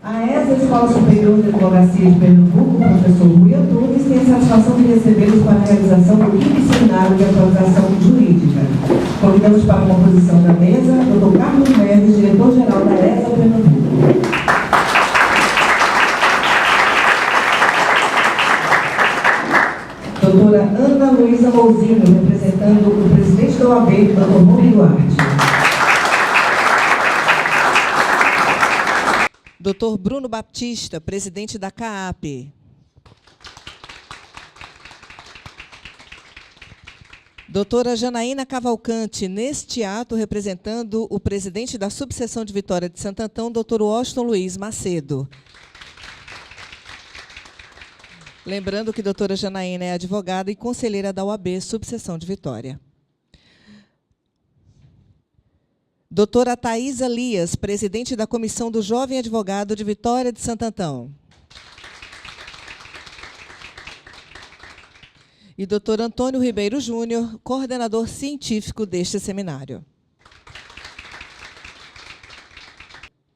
A ESA, Escola Superior de Advocacia de Pernambuco, professor Rui Antunes, tem a satisfação de recebê-los para a realização do 5º Seminário de Atualização Jurídica. Convidamos para a composição da mesa Dr. Carlos Neves, diretor-geral da ESA Pernambuco. Doutora Ana Luísa Mouzinho, representando o presidente da OAB, Dr. Rony Duarte. Dr. Bruno Baptista, presidente da CAAP. Doutora Janaína Cavalcante, neste ato, representando o presidente da subseção de Vitória de Santo Antão, Dr. Washington Luiz Macedo. Lembrando que doutora Janaína é advogada e conselheira da OAB, subseção de Vitória. Doutora Thaisa Lias, presidente da Comissão do Jovem Advogado de Vitória de Santo Antão. E doutor Antônio Ribeiro Júnior, coordenador científico deste seminário.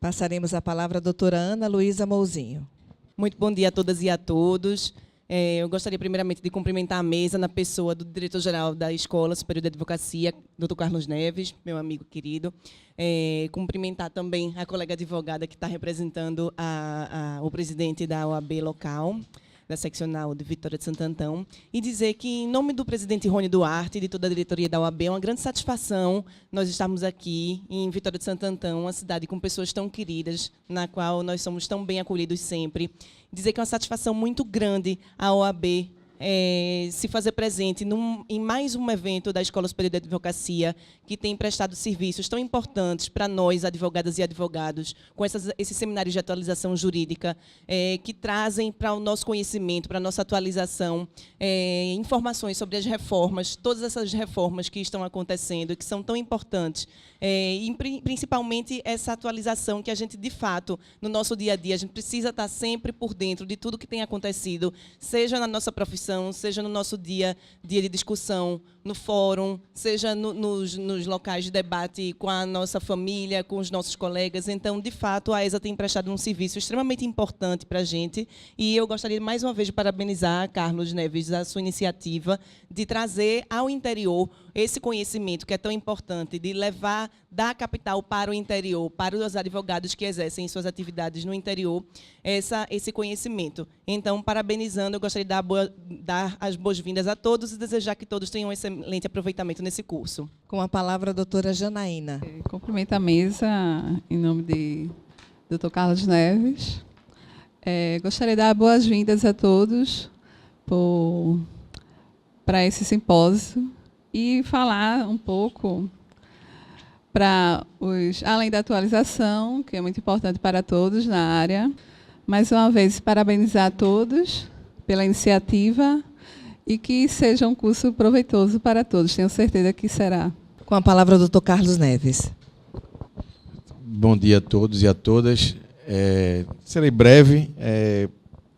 Passaremos a palavra à doutora Ana Luísa Mouzinho. Muito bom dia a todas e a todos. Eu gostaria, primeiramente, de cumprimentar a mesa na pessoa do diretor-geral da Escola Superior de Advocacia, Dr. Carlos Neves, meu amigo querido. Cumprimentar também a colega advogada que está representando o presidente da OAB local, da seccional de Vitória de Santo Antão, e dizer que, em nome do presidente Rony Duarte e de toda a diretoria da OAB, é uma grande satisfação nós estarmos aqui em Vitória de Santo Antão, uma cidade com pessoas tão queridas, na qual nós somos tão bem acolhidos sempre. Dizer que é uma satisfação muito grande a OAB se fazer presente em mais um evento da Escola Superior de Advocacia, que tem prestado serviços tão importantes para nós, advogadas e advogados, com esses seminários de atualização jurídica, que trazem para o nosso conhecimento, para a nossa atualização, informações sobre as reformas, todas essas reformas que estão acontecendo e que são tão importantes, e principalmente essa atualização que a gente, de fato, no nosso dia a dia, a gente precisa estar sempre por dentro de tudo que tem acontecido, seja na nossa profissão, seja no nosso dia de discussão, no fórum, seja nos locais de debate com a nossa família, com os nossos colegas. Então, de fato, a ESA tem prestado um serviço extremamente importante para a gente, e eu gostaria, mais uma vez, de parabenizar, Carlos Neves, a sua iniciativa de trazer ao interior esse conhecimento que é tão importante, de levar da capital para o interior, para os advogados que exercem suas atividades no interior, esse conhecimento. Então, parabenizando, eu gostaria de dar as boas-vindas a todos e desejar que todos tenham um excelente aproveitamento nesse curso. Com a palavra a doutora Janaína. Cumprimento a mesa em nome de Dr. Carlos Neves. Gostaria de dar boas-vindas a todos para esse simpósio e falar um pouco além da atualização, que é muito importante para todos na área. Mais uma vez, parabenizar a todos pela iniciativa e que seja um curso proveitoso para todos. Tenho certeza que será. Com a palavra, o doutor Carlos Neves. Bom dia a todos e a todas. Serei breve.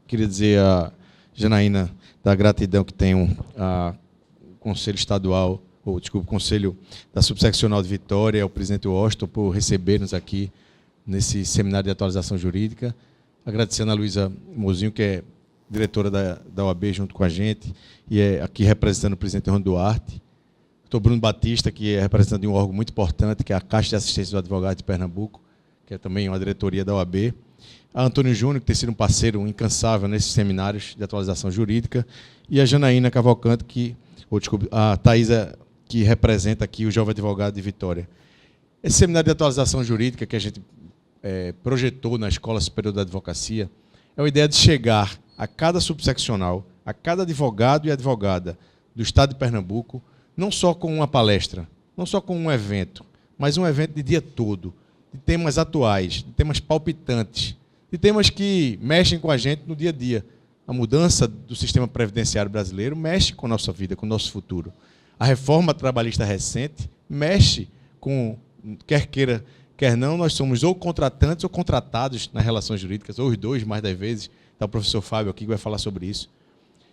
Queria dizer a Janaína da gratidão que tenho ao Conselho Estadual, o Conselho da Subseccional de Vitória, ao presidente Washington, por receber-nos aqui nesse seminário de atualização jurídica. Agradecendo a Luísa Mouzinho, que é diretora da OAB junto com a gente, e é aqui representando o presidente Rony Duarte. Doutor Bruno Batista, que é representante de um órgão muito importante, que é a Caixa de Assistência do Advogado de Pernambuco, que é também uma diretoria da OAB. A Antônio Júnior, que tem sido um parceiro incansável nesses seminários de atualização jurídica. E a Janaína Cavalcante, a Thaisa, que representa aqui o Jovem Advogado de Vitória. Esse seminário de atualização jurídica que a gente projetou na Escola Superior da Advocacia é uma ideia de chegar a cada subseccional, a cada advogado e advogada do Estado de Pernambuco, não só com uma palestra, não só com um evento, mas um evento de dia todo, de temas atuais, de temas palpitantes, de temas que mexem com a gente no dia a dia. A mudança do sistema previdenciário brasileiro mexe com a nossa vida, com o nosso futuro. A reforma trabalhista recente mexe com, quer queira, quer não, nós somos ou contratantes ou contratados nas relações jurídicas, ou os dois, mais das vezes. Está o professor Fábio aqui que vai falar sobre isso.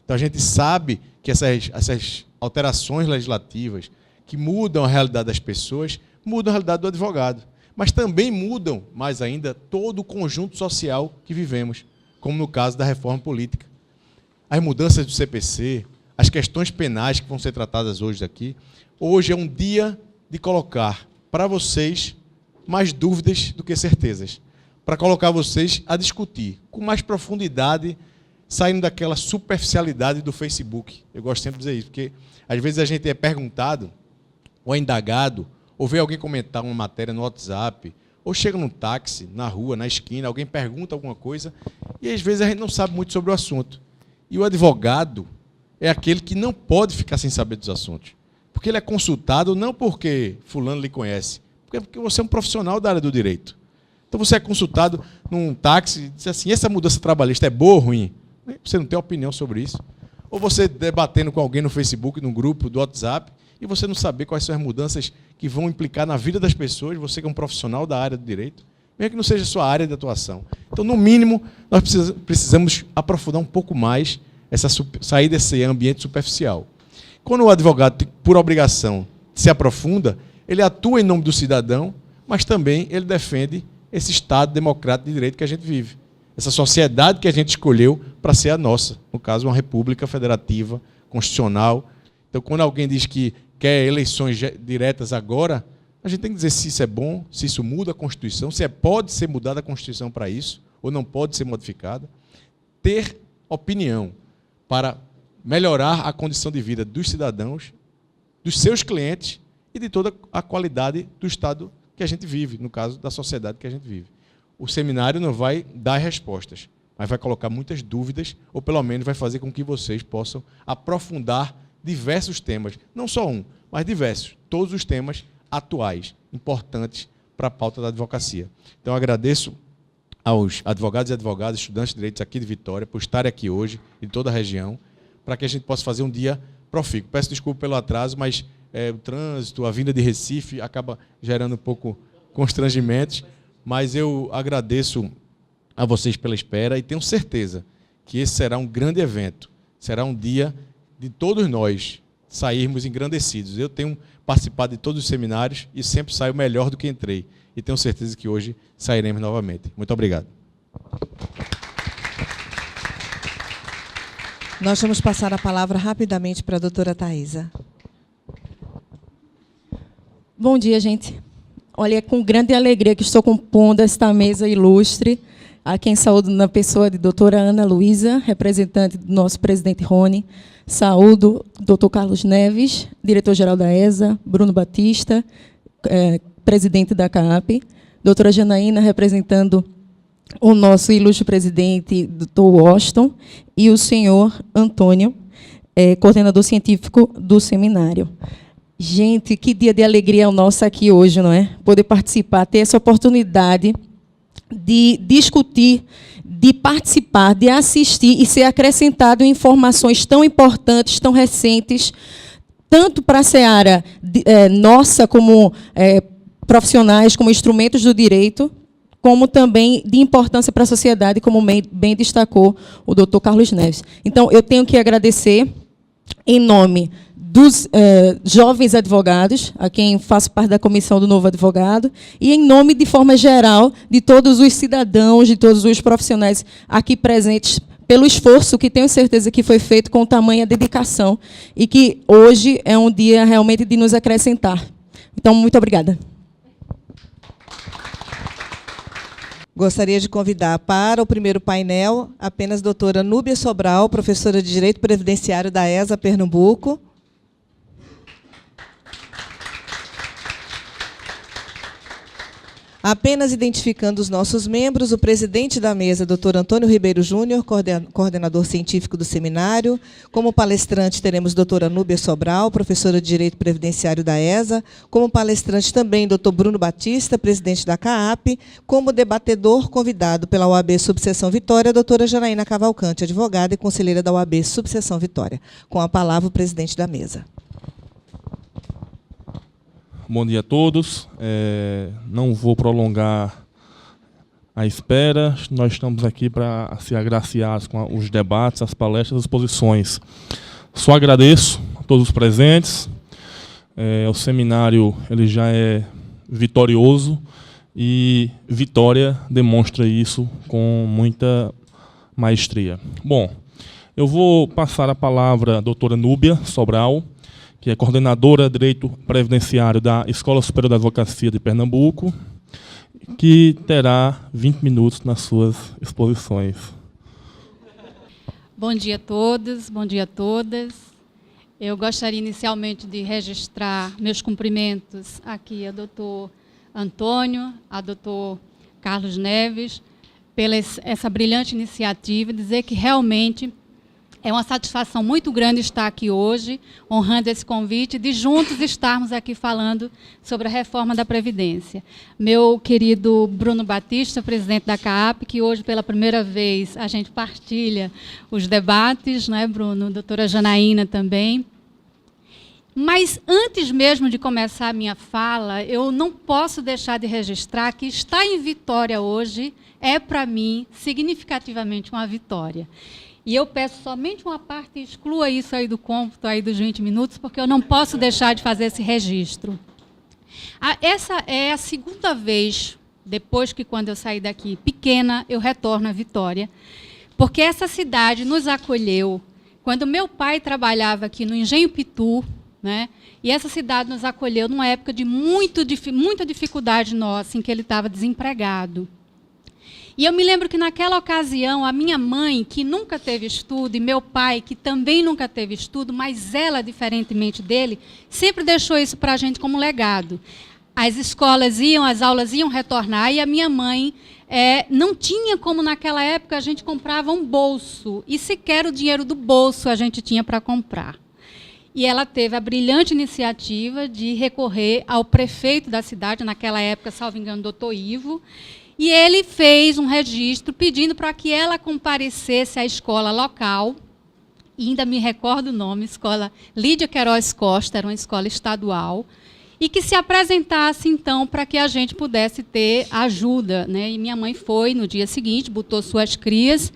Então, a gente sabe que essas alterações legislativas que mudam a realidade das pessoas, mudam a realidade do advogado. mas também mudam, mais ainda, todo o conjunto social que vivemos, como no caso da reforma política. As mudanças do CPC, as questões penais que vão ser tratadas hoje aqui. Hoje é um dia de colocar para vocês mais dúvidas do que certezas, para colocar vocês a discutir com mais profundidade, saindo daquela superficialidade do Facebook. Eu gosto sempre de dizer isso, porque às vezes a gente é perguntado, ou é indagado, ou vê alguém comentar uma matéria no WhatsApp, ou chega num táxi, na rua, na esquina, alguém pergunta alguma coisa, e às vezes a gente não sabe muito sobre o assunto. E o advogado é aquele que não pode ficar sem saber dos assuntos. Porque ele é consultado não porque fulano lhe conhece, porque você é um profissional da área do direito. Então você é consultado num táxi e diz assim, essa mudança trabalhista é boa ou ruim? Você não tem opinião sobre isso. Ou você debatendo com alguém no Facebook, num grupo do WhatsApp, e você não saber quais são as mudanças que vão implicar na vida das pessoas, você que é um profissional da área do direito, mesmo que não seja a sua área de atuação. Então, no mínimo, nós precisamos aprofundar um pouco mais, sair desse ambiente superficial. Quando o advogado, por obrigação, se aprofunda, ele atua em nome do cidadão, mas também ele defende esse Estado democrático de direito que a gente vive. Essa sociedade que a gente escolheu para ser a nossa, no caso, uma república federativa, constitucional. Então, quando alguém diz que quer eleições diretas agora, a gente tem que dizer se isso é bom, se isso muda a Constituição, se pode ser mudada a Constituição para isso, ou não pode ser modificada. Ter opinião para melhorar a condição de vida dos cidadãos, dos seus clientes e de toda a qualidade do Estado que a gente vive, no caso da sociedade que a gente vive. O seminário não vai dar respostas, mas vai colocar muitas dúvidas, ou pelo menos vai fazer com que vocês possam aprofundar diversos temas, não só um, mas diversos, todos os temas atuais, importantes para a pauta da advocacia. Então, eu agradeço aos advogados e advogadas, estudantes de direitos aqui de Vitória, por estarem aqui hoje, em toda a região, para que a gente possa fazer um dia profícuo. Peço desculpa pelo atraso, mas o trânsito, a vinda de Recife, acaba gerando um pouco constrangimentos, mas eu agradeço a vocês pela espera e tenho certeza que esse será um grande evento, será um dia de todos nós sairmos engrandecidos. Eu tenho participado de todos os seminários e sempre saio melhor do que entrei. E tenho certeza que hoje sairemos novamente. Muito obrigado. Nós vamos passar a palavra rapidamente para a doutora Thaisa. Bom dia, gente. Olha, é com grande alegria que estou compondo esta mesa ilustre, a quem saúdo na pessoa de doutora Ana Luísa, representante do nosso presidente Rony. Saúdo doutor Carlos Neves, diretor-geral da ESA, Bruno Batista, presidente da CAAP, doutora Janaína, representando o nosso ilustre presidente, doutor Washington, e o senhor Antônio, coordenador científico do seminário. Gente, que dia de alegria é o nosso aqui hoje, não é? Poder participar, ter essa oportunidade de discutir, de participar, de assistir e ser acrescentado em informações tão importantes, tão recentes, tanto para a seara nossa como profissionais, como instrumentos do direito, como também de importância para a sociedade, como bem destacou o doutor Carlos Neves. Então, eu tenho que agradecer, em nome dos jovens advogados, a quem faço parte da comissão do Novo Advogado, e em nome, de forma geral, de todos os cidadãos, de todos os profissionais aqui presentes, pelo esforço que tenho certeza que foi feito com tamanha dedicação, e que hoje é um dia realmente de nos acrescentar. Então, muito obrigada. Gostaria de convidar para o primeiro painel apenas a doutora Núbia Sobral, professora de Direito Previdenciário da ESA Pernambuco. Apenas identificando os nossos membros, o presidente da mesa, doutor Antônio Ribeiro Júnior, coordenador científico do seminário. Como palestrante, teremos doutora Núbia Sobral, professora de Direito Previdenciário da ESA. Como palestrante também, doutor Bruno Batista, presidente da CAAP. Como debatedor, convidado pela OAB Subseção Vitória, a doutora Janaína Cavalcante, advogada e conselheira da OAB Subseção Vitória. Com a palavra, o presidente da mesa. Bom dia a todos. Não vou prolongar a espera. Nós estamos aqui para ser agraciados com os debates, as palestras, as exposições. Só agradeço a todos os presentes. O seminário ele já é vitorioso. e Vitória demonstra isso com muita maestria. Bom, eu vou passar a palavra à doutora Núbia Sobral, que é coordenadora de Direito Previdenciário da Escola Superior da Advocacia de Pernambuco, que terá 20 minutos nas suas exposições. Bom dia a todos, bom dia a todas. Eu gostaria inicialmente de registrar meus cumprimentos aqui ao doutor Antônio, ao doutor Carlos Neves, pela essa brilhante iniciativa, dizer que realmente é uma satisfação muito grande estar aqui hoje, honrando esse convite, de juntos estarmos aqui falando sobre a reforma da Previdência. Meu querido Bruno Batista, presidente da CAAP, que hoje, pela primeira vez, a gente partilha os debates, né, Bruno? Doutora Janaína também. Mas, antes mesmo de começar a minha fala, eu não posso deixar de registrar que estar em Vitória hoje é, para mim, significativamente uma vitória. E eu peço somente uma parte, exclua isso aí do cômputo aí dos 20 minutos, porque eu não posso deixar de fazer esse registro. Essa é a segunda vez, depois que quando eu saí daqui pequena, eu retorno a Vitória, porque essa cidade nos acolheu. Quando meu pai trabalhava aqui no Engenho Pitu, né, e essa cidade nos acolheu numa época de muita dificuldade nossa, em que ele estava desempregado. E eu me lembro que, naquela ocasião, a minha mãe, que nunca teve estudo, e meu pai, que também nunca teve estudo, mas ela, diferentemente dele, sempre deixou isso para a gente como legado. As escolas iam, as aulas iam retornar, e a minha mãe não tinha como, naquela época, a gente comprava um bolso, e sequer o dinheiro do bolso a gente tinha para comprar. E ela teve a brilhante iniciativa de recorrer ao prefeito da cidade, naquela época, salvo engano, doutor Ivo, e ele fez um registro pedindo para que ela comparecesse à escola local, e ainda me recordo o nome, Escola Lídia Queiroz Costa, era uma escola estadual, e que se apresentasse, então, para que a gente pudesse ter ajuda, né? E minha mãe foi no dia seguinte, botou suas crias,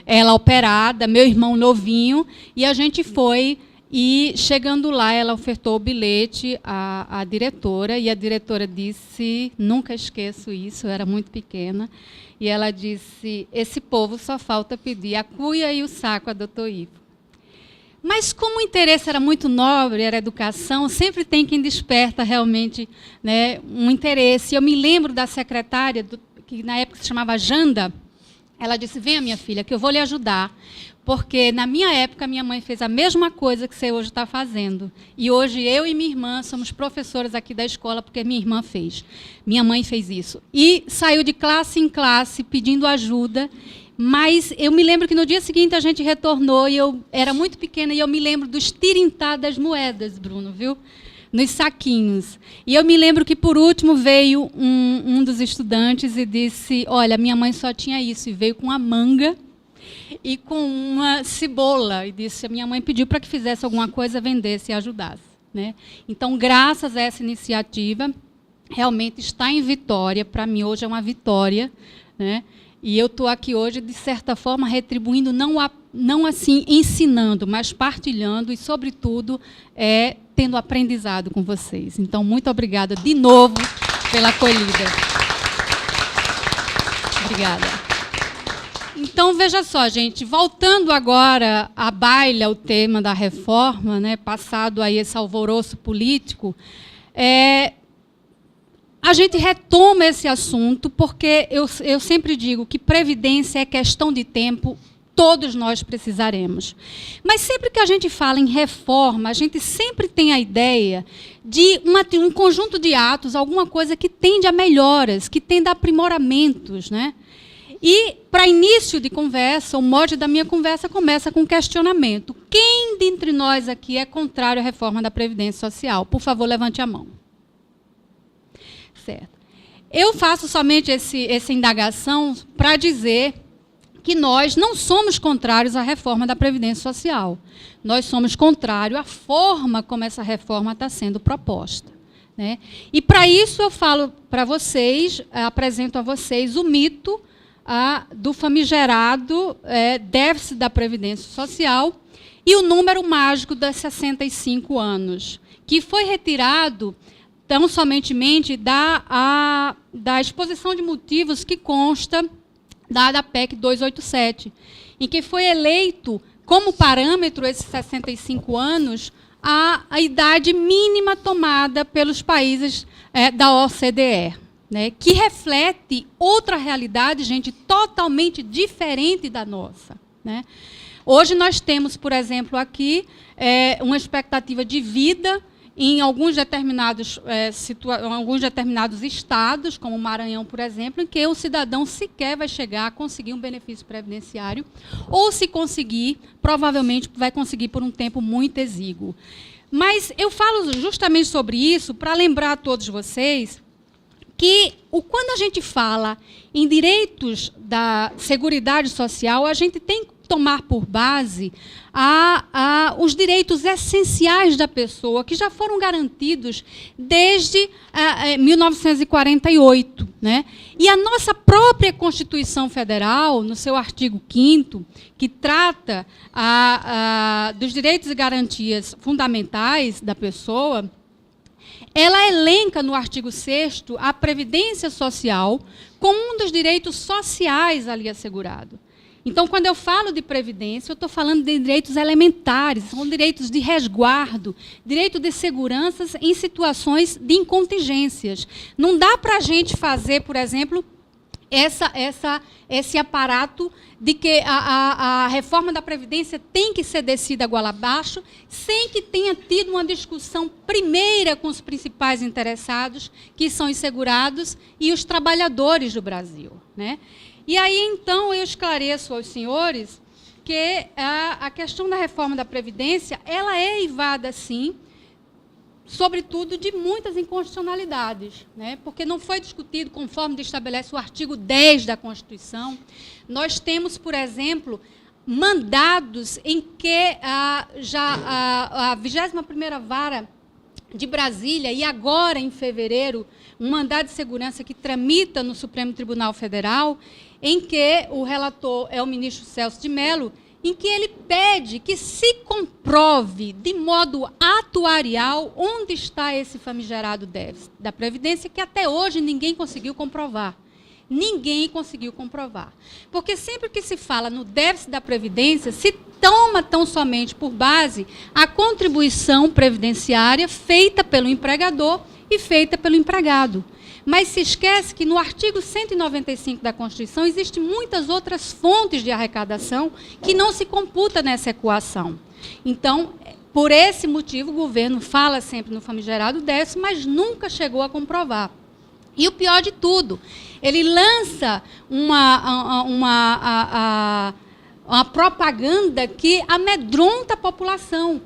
ela operada, meu irmão novinho, e a gente foi. E, chegando lá, ela ofertou o bilhete à diretora, e a diretora disse, nunca esqueço isso, eu era muito pequena, e ela disse, esse povo só falta pedir a cuia e o saco a doutor Ivo. Mas, como o interesse era muito nobre, era educação, sempre tem quem desperta realmente, né, um interesse. Eu me lembro da secretária, que na época se chamava Janda, ela disse, venha, minha filha, que eu vou lhe ajudar. Porque, na minha época, minha mãe fez a mesma coisa que você hoje está fazendo. E hoje, eu e minha irmã somos professoras aqui da escola, porque minha irmã fez. Minha mãe fez isso. E saiu de classe em classe, pedindo ajuda. Mas eu me lembro que, no dia seguinte, a gente retornou, e eu era muito pequena, e eu me lembro dos tirintar das moedas, Bruno, viu? Nos saquinhos. E eu me lembro que, por último, veio um dos estudantes e disse, olha, minha mãe só tinha isso, e veio com uma manga e com uma cebola, e disse, a minha mãe pediu para que fizesse alguma coisa, vendesse e ajudasse, né? Então, graças a essa iniciativa, realmente está em Vitória, para mim hoje é uma vitória, né? E eu estou aqui hoje, de certa forma, retribuindo, não assim ensinando, mas partilhando e, sobretudo, tendo aprendizado com vocês. Então, muito obrigada de novo pela acolhida. Obrigada. Então, veja só, gente, voltando agora à baila, o tema da reforma, né, passado aí esse alvoroço político, a gente retoma esse assunto porque eu sempre digo que previdência é questão de tempo, todos nós precisaremos. Mas sempre que a gente fala em reforma, a gente sempre tem a ideia de um conjunto de atos, alguma coisa que tende a melhoras, que tende a aprimoramentos, né? E, para início de conversa, o mote da minha conversa começa com um questionamento. Quem dentre nós aqui é contrário à reforma da Previdência Social? Por favor, levante a mão. Certo. Eu faço somente essa indagação para dizer que nós não somos contrários à reforma da Previdência Social. Nós somos contrários à forma como essa reforma está sendo proposta, né? E, para isso, eu falo para vocês, apresento a vocês o mito do famigerado déficit da Previdência Social e o número mágico dos 65 anos, que foi retirado tão somentemente da exposição de motivos que consta da PEC 287, em que foi eleito como parâmetro, esses 65 anos, a idade mínima tomada pelos países da OCDE, né, que reflete outra realidade, gente, totalmente diferente da nossa, né? Hoje nós temos, por exemplo, aqui, uma expectativa de vida em alguns determinados estados, como o Maranhão, por exemplo, em que o cidadão sequer vai chegar a conseguir um benefício previdenciário, ou, se conseguir, provavelmente vai conseguir por um tempo muito exíguo. Mas eu falo justamente sobre isso para lembrar a todos vocês que, quando a gente fala em direitos da Seguridade Social, a gente tem que tomar por base os direitos essenciais da pessoa, que já foram garantidos desde 1948. Né? E a nossa própria Constituição Federal, no seu artigo 5º, que trata dos direitos e garantias fundamentais da pessoa, ela elenca no artigo 6º a Previdência Social como um dos direitos sociais ali assegurado. Então, quando eu falo de previdência, eu estou falando de direitos elementares, são direitos de resguardo, direito de seguranças em situações de incontingências. Não dá para a gente fazer, por exemplo, esse aparato de que a reforma da Previdência tem que ser descida goela abaixo, sem que tenha tido uma discussão primeira com os principais interessados, que são os segurados e os trabalhadores do Brasil, né? E aí, então, eu esclareço aos senhores que a questão da reforma da Previdência, ela é eivada, sim, sobretudo, de muitas inconstitucionalidades, né? Porque não foi discutido conforme estabelece o artigo 10 da Constituição. Nós temos, por exemplo, mandados em que a 21ª Vara de Brasília, e agora, em fevereiro, um mandado de segurança que tramita no Supremo Tribunal Federal, em que o relator é o ministro Celso de Mello, em que ele pede que se comprove de modo atuarial onde está esse famigerado déficit da Previdência, que até hoje ninguém conseguiu comprovar. Ninguém conseguiu comprovar. Porque sempre que se fala no déficit da Previdência, se toma tão somente por base a contribuição previdenciária feita pelo empregador e feita pelo empregado. Mas se esquece que no artigo 195 da Constituição existem muitas outras fontes de arrecadação que não se computa nessa equação. Então, por esse motivo, o governo fala sempre no famigerado déficit, mas nunca chegou a comprovar. E o pior de tudo, ele lança uma propaganda que amedronta a população.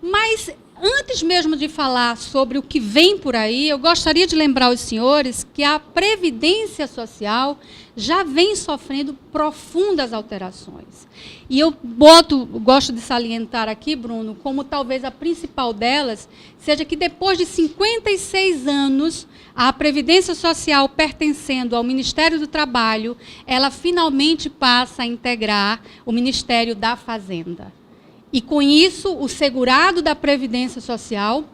Mas, antes mesmo de falar sobre o que vem por aí, eu gostaria de lembrar aos senhores que a Previdência Social já vem sofrendo profundas alterações. E eu gosto de salientar aqui, Bruno, como talvez a principal delas seja que depois de 56 anos, a Previdência Social pertencendo ao Ministério do Trabalho, ela finalmente passa a integrar o Ministério da Fazenda. E, com isso, o segurado da Previdência Social,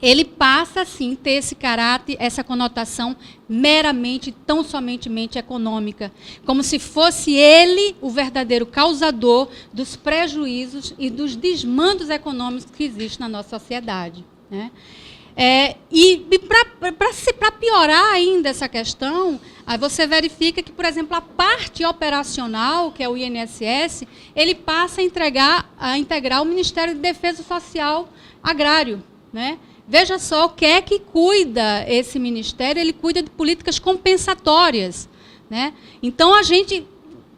ele passa, sim, a ter esse caráter, essa conotação meramente, tão somentemente econômica, como se fosse ele o verdadeiro causador dos prejuízos e dos desmandos econômicos que existem na nossa sociedade, né? E para piorar ainda essa questão, aí você verifica que, por exemplo, a parte operacional, que é o INSS, ele passa a integrar o Ministério de Defesa Social Agrário, né? Veja só o que é que cuida esse ministério, ele cuida de políticas compensatórias, né? Então, a gente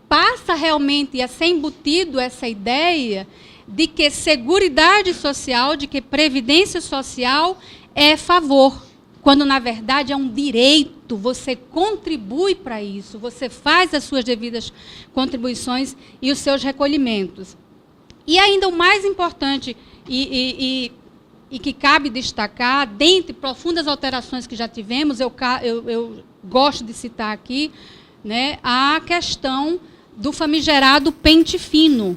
passa realmente a ser embutido essa ideia de que Seguridade Social, de que Previdência Social é favor, quando, na verdade, é um direito, você contribui para isso, você faz as suas devidas contribuições e os seus recolhimentos. E ainda o mais importante, e que cabe destacar, dentre profundas alterações que já tivemos, eu gosto de citar aqui, né, a questão do famigerado pente fino,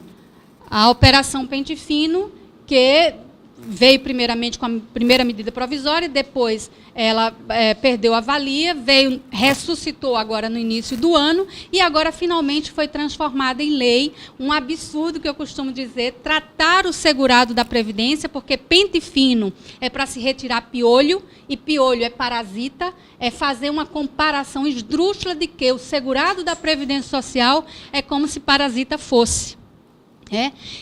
a Operação Pente Fino, que veio primeiramente com a primeira medida provisória, depois ela perdeu a valia, ressuscitou agora no início do ano, e agora finalmente foi transformada em lei. Um absurdo, que eu costumo dizer, tratar o segurado da Previdência, porque pente fino é para se retirar piolho, e piolho é parasita, é fazer uma comparação esdrúxula de que o segurado da Previdência Social é como se parasita fosse.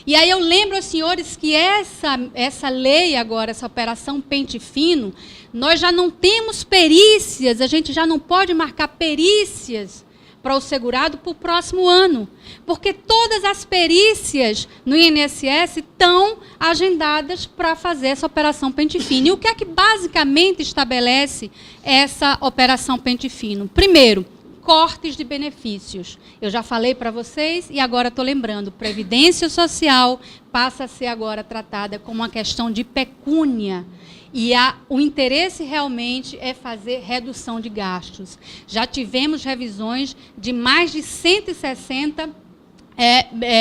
E aí eu lembro aos senhores que essa lei agora, essa operação pente fino, nós já não temos perícias, a gente já não pode marcar perícias para o segurado para o próximo ano, porque todas as perícias no INSS estão agendadas para fazer essa operação pente fino. E o que é que basicamente estabelece essa operação pente fino? Primeiro, cortes de benefícios. Eu já falei para vocês e agora estou lembrando, Previdência Social passa a ser agora tratada como uma questão de pecúnia. E o interesse realmente é fazer redução de gastos. Já tivemos revisões de mais de 160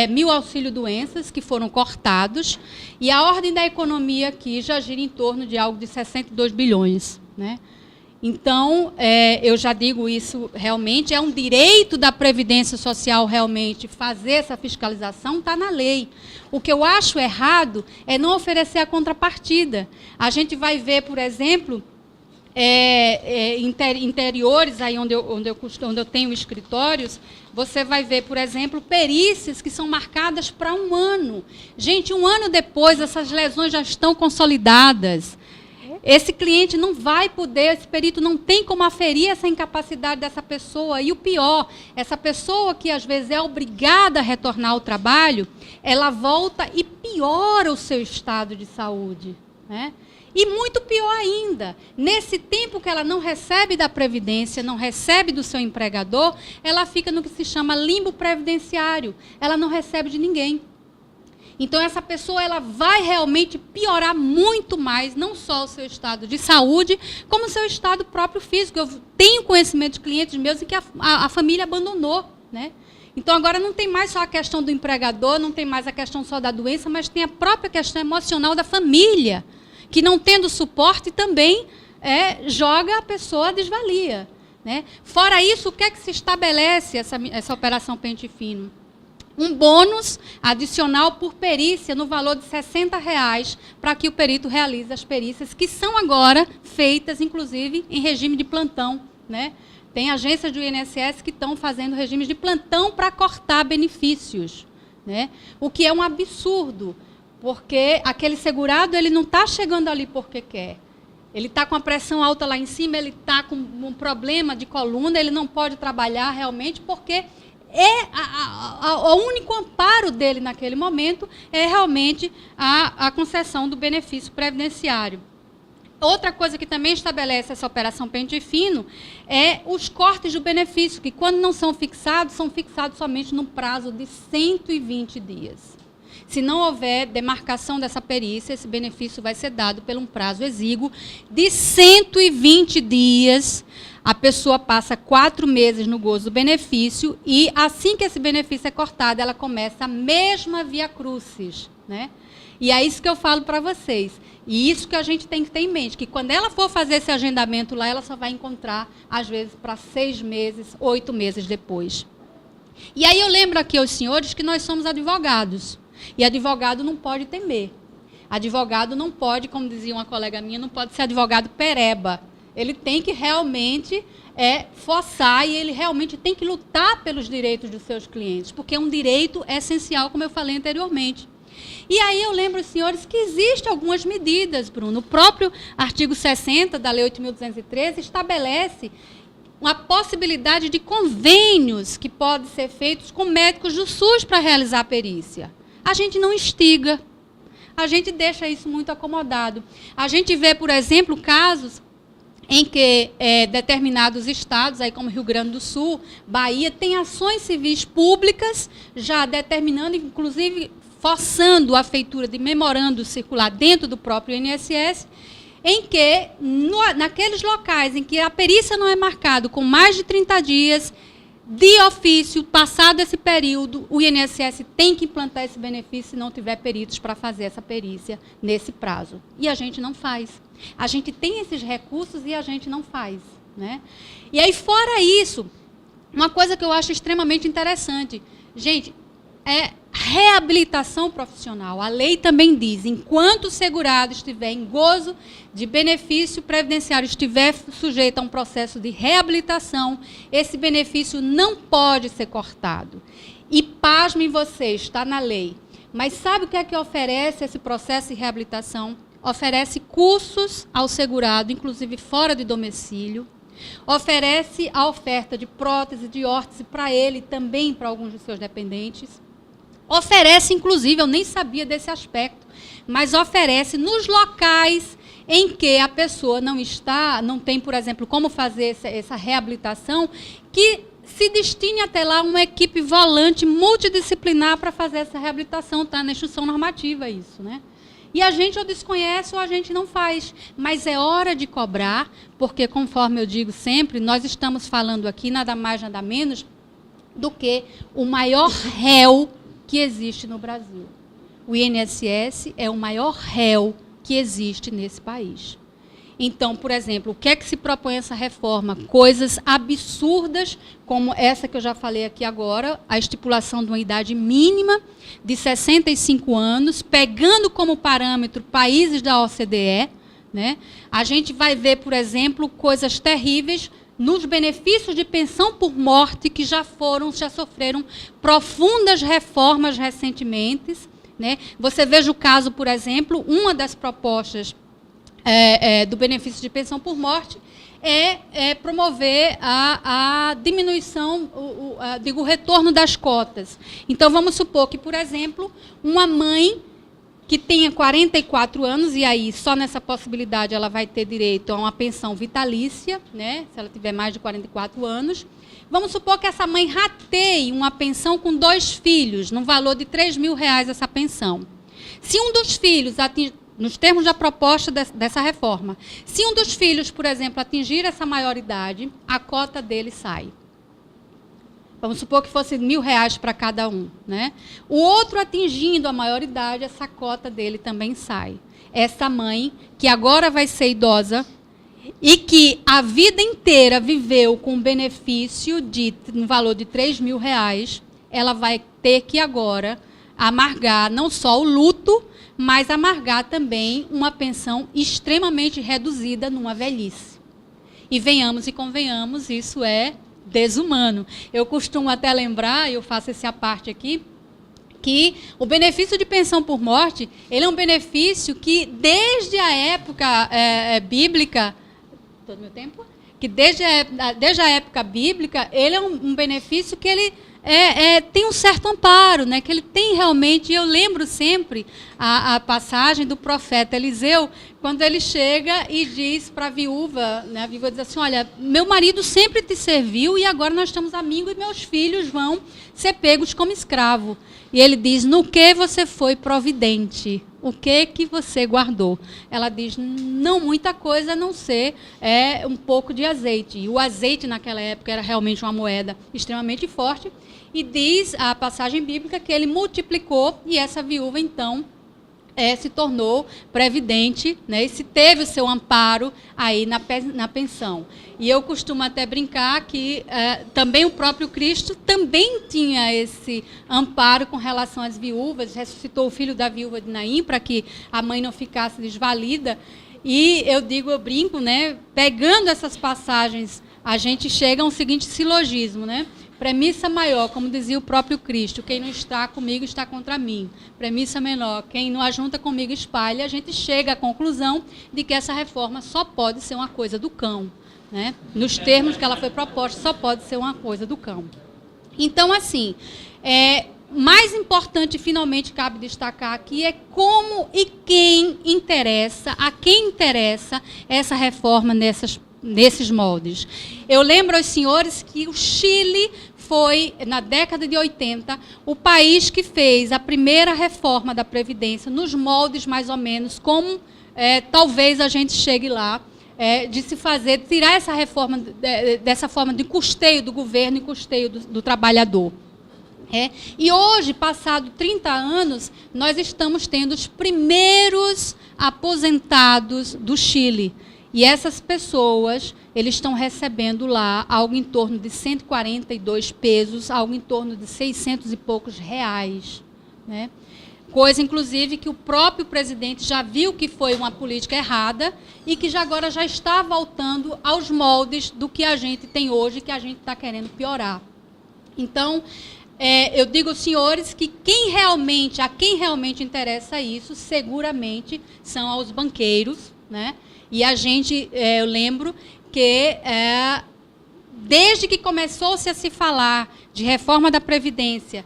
mil auxílio-doenças que foram cortados, e a ordem da economia aqui já gira em torno de algo de 62 bilhões, né? Então, eu já digo isso, realmente, é um direito da Previdência Social realmente fazer essa fiscalização, está na lei. O que eu acho errado é não oferecer a contrapartida. A gente vai ver, por exemplo, interiores, aí onde eu tenho escritórios, você vai ver, por exemplo, perícias que são marcadas para um ano. Gente, um ano depois, essas lesões já estão consolidadas. Esse cliente não vai poder, esse perito não tem como aferir essa incapacidade dessa pessoa. E o pior, essa pessoa que às vezes é obrigada a retornar ao trabalho, ela volta e piora o seu estado de saúde, né? E muito pior ainda, nesse tempo que ela não recebe da Previdência, não recebe do seu empregador, ela fica no que se chama limbo previdenciário. Ela não recebe de ninguém. Então, essa pessoa ela vai realmente piorar muito mais, não só o seu estado de saúde, como o seu estado próprio físico. Eu tenho conhecimento de clientes meus em que a família abandonou, né? Então, agora não tem mais só a questão do empregador, não tem mais a questão só da doença, mas tem a própria questão emocional da família, que não tendo suporte também joga a pessoa à desvalia, né? Fora isso, o que é que se estabelece essa operação pente fino? Um bônus adicional por perícia no valor de R$60 para que o perito realize as perícias, que são agora feitas, inclusive, em regime de plantão, né? Tem agências do INSS que estão fazendo regimes de plantão para cortar benefícios, né? O que é um absurdo, porque aquele segurado ele não está chegando ali porque quer. Ele está com a pressão alta lá em cima, ele está com um problema de coluna, ele não pode trabalhar realmente porque o único amparo dele naquele momento é realmente a concessão do benefício previdenciário. Outra coisa que também estabelece essa operação pente fino é os cortes do benefício, que quando não são fixados somente num prazo de 120 dias. Se não houver demarcação dessa perícia, esse benefício vai ser dado por um prazo exíguo de 120 dias. A pessoa passa 4 meses no gozo do benefício e, assim que esse benefício é cortado, ela começa a mesma via crucis, né? E é isso que eu falo para vocês. E isso que a gente tem que ter em mente, que quando ela for fazer esse agendamento lá, ela só vai encontrar, às vezes, para 6 meses, 8 meses depois. E aí eu lembro aqui aos senhores que nós somos advogados. E advogado não pode temer. Advogado não pode, como dizia uma colega minha, não pode ser advogado pereba. Ele tem que realmente forçar e ele realmente tem que lutar pelos direitos dos seus clientes, porque é um direito essencial, como eu falei anteriormente. E aí eu lembro, os senhores, que existem algumas medidas, Bruno. O próprio artigo 60 da Lei 8.213 estabelece uma possibilidade de convênios que podem ser feitos com médicos do SUS para realizar a perícia. A gente não instiga, a gente deixa isso muito acomodado. A gente vê, por exemplo, casos em que determinados estados, aí como Rio Grande do Sul, Bahia, têm ações civis públicas já determinando, inclusive forçando a feitura de memorando circular dentro do próprio INSS, em que, naqueles locais em que a perícia não é marcada com mais de 30 dias, de ofício, passado esse período, o INSS tem que implantar esse benefício se não tiver peritos para fazer essa perícia nesse prazo. E a gente não faz. A gente tem esses recursos e a gente não faz, né? E aí, fora isso, uma coisa que eu acho extremamente interessante, gente, é reabilitação profissional. A lei também diz, enquanto o segurado estiver em gozo de benefício previdenciário, estiver sujeito a um processo de reabilitação, esse benefício não pode ser cortado. E, pasmem vocês, está na lei. Mas sabe o que é que oferece esse processo de reabilitação? Oferece cursos ao segurado, inclusive fora de domicílio, oferece a oferta de prótese, de órtese para ele, também para alguns dos seus dependentes, oferece, inclusive, eu nem sabia desse aspecto, mas oferece nos locais em que a pessoa não tem, por exemplo, como fazer essa reabilitação, que se destine até lá uma equipe volante multidisciplinar para fazer essa reabilitação, está na instrução normativa isso, né? E a gente ou desconhece ou a gente não faz. Mas é hora de cobrar, porque, conforme eu digo sempre, nós estamos falando aqui nada mais, nada menos do que o maior réu que existe no Brasil. O INSS é o maior réu que existe nesse país. Então, por exemplo, o que é que se propõe essa reforma? Coisas absurdas, como essa que eu já falei aqui agora, a estipulação de uma idade mínima de 65 anos, pegando como parâmetro países da OCDE, né? A gente vai ver, por exemplo, coisas terríveis nos benefícios de pensão por morte, que já sofreram profundas reformas recentemente, né? Você veja o caso, por exemplo, uma das propostas do benefício de pensão por morte é promover a diminuição, o retorno das cotas. Então, vamos supor que, por exemplo, uma mãe que tenha 44 anos, e aí só nessa possibilidade ela vai ter direito a uma pensão vitalícia, né, se ela tiver mais de 44 anos. Vamos supor que essa mãe rateie uma pensão com 2 filhos, no valor de R$3.000 essa pensão. Se um dos filhos nos termos da proposta dessa reforma, se um dos filhos, por exemplo, atingir essa maioridade, a cota dele sai. Vamos supor que fosse R$1.000 para cada um, né? O outro atingindo a maioridade, essa cota dele também sai. Essa mãe, que agora vai ser idosa e que a vida inteira viveu com benefício no valor de R$3.000, ela vai ter que agora amargar não só o luto, mas amargar também uma pensão extremamente reduzida numa velhice. E venhamos e convenhamos, isso é desumano. Eu costumo até lembrar, eu faço esse à parte aqui, que o benefício de pensão por morte, ele é um benefício que desde a época bíblica, todo meu tempo, que desde a época bíblica, ele é um benefício que ele tem um certo amparo, né? Que ele tem realmente, eu lembro sempre a passagem do profeta Eliseu, quando ele chega e diz para a viúva, né? A viúva diz assim, olha, meu marido sempre te serviu e agora nós estamos amigos e meus filhos vão ser pegos como escravo. E ele diz, no que você foi providente? O que você guardou? Ela diz, não muita coisa, a não ser um pouco de azeite. E o azeite naquela época era realmente uma moeda extremamente forte. E diz a passagem bíblica que ele multiplicou e essa viúva, então, se tornou previdente, né, e se teve o seu amparo aí na pensão. E eu costumo até brincar que também o próprio Cristo também tinha esse amparo com relação às viúvas, ressuscitou o filho da viúva de Naim para que a mãe não ficasse desvalida. E eu brinco, né, pegando essas passagens, a gente chega a um seguinte silogismo, né? Premissa maior, como dizia o próprio Cristo, quem não está comigo está contra mim. Premissa menor, quem não ajunta comigo espalha. A gente chega à conclusão de que essa reforma só pode ser uma coisa do cão, né? Nos termos que ela foi proposta, só pode ser uma coisa do cão. Então, assim, mais importante, finalmente, cabe destacar aqui, é como e quem interessa, a quem interessa essa reforma nesses moldes. Eu lembro aos senhores que o Chile foi, na década de 80, o país que fez a primeira reforma da Previdência, nos moldes mais ou menos como talvez a gente chegue lá. de se fazer, tirar essa reforma dessa forma de custeio do governo e custeio do trabalhador. E hoje, passado 30 anos, nós estamos tendo os primeiros aposentados do Chile. E essas pessoas, eles estão recebendo lá algo em torno de 142 pesos, algo em torno de 600 e poucos reais. Né? Coisa, inclusive, que o próprio presidente já viu que foi uma política errada e que agora já está voltando aos moldes do que a gente tem hoje, que a gente está querendo piorar. Então, eu digo aos senhores que a quem realmente interessa isso, seguramente, são aos banqueiros, né? E a gente, eu lembro que, desde que começou-se a se falar de reforma da Previdência,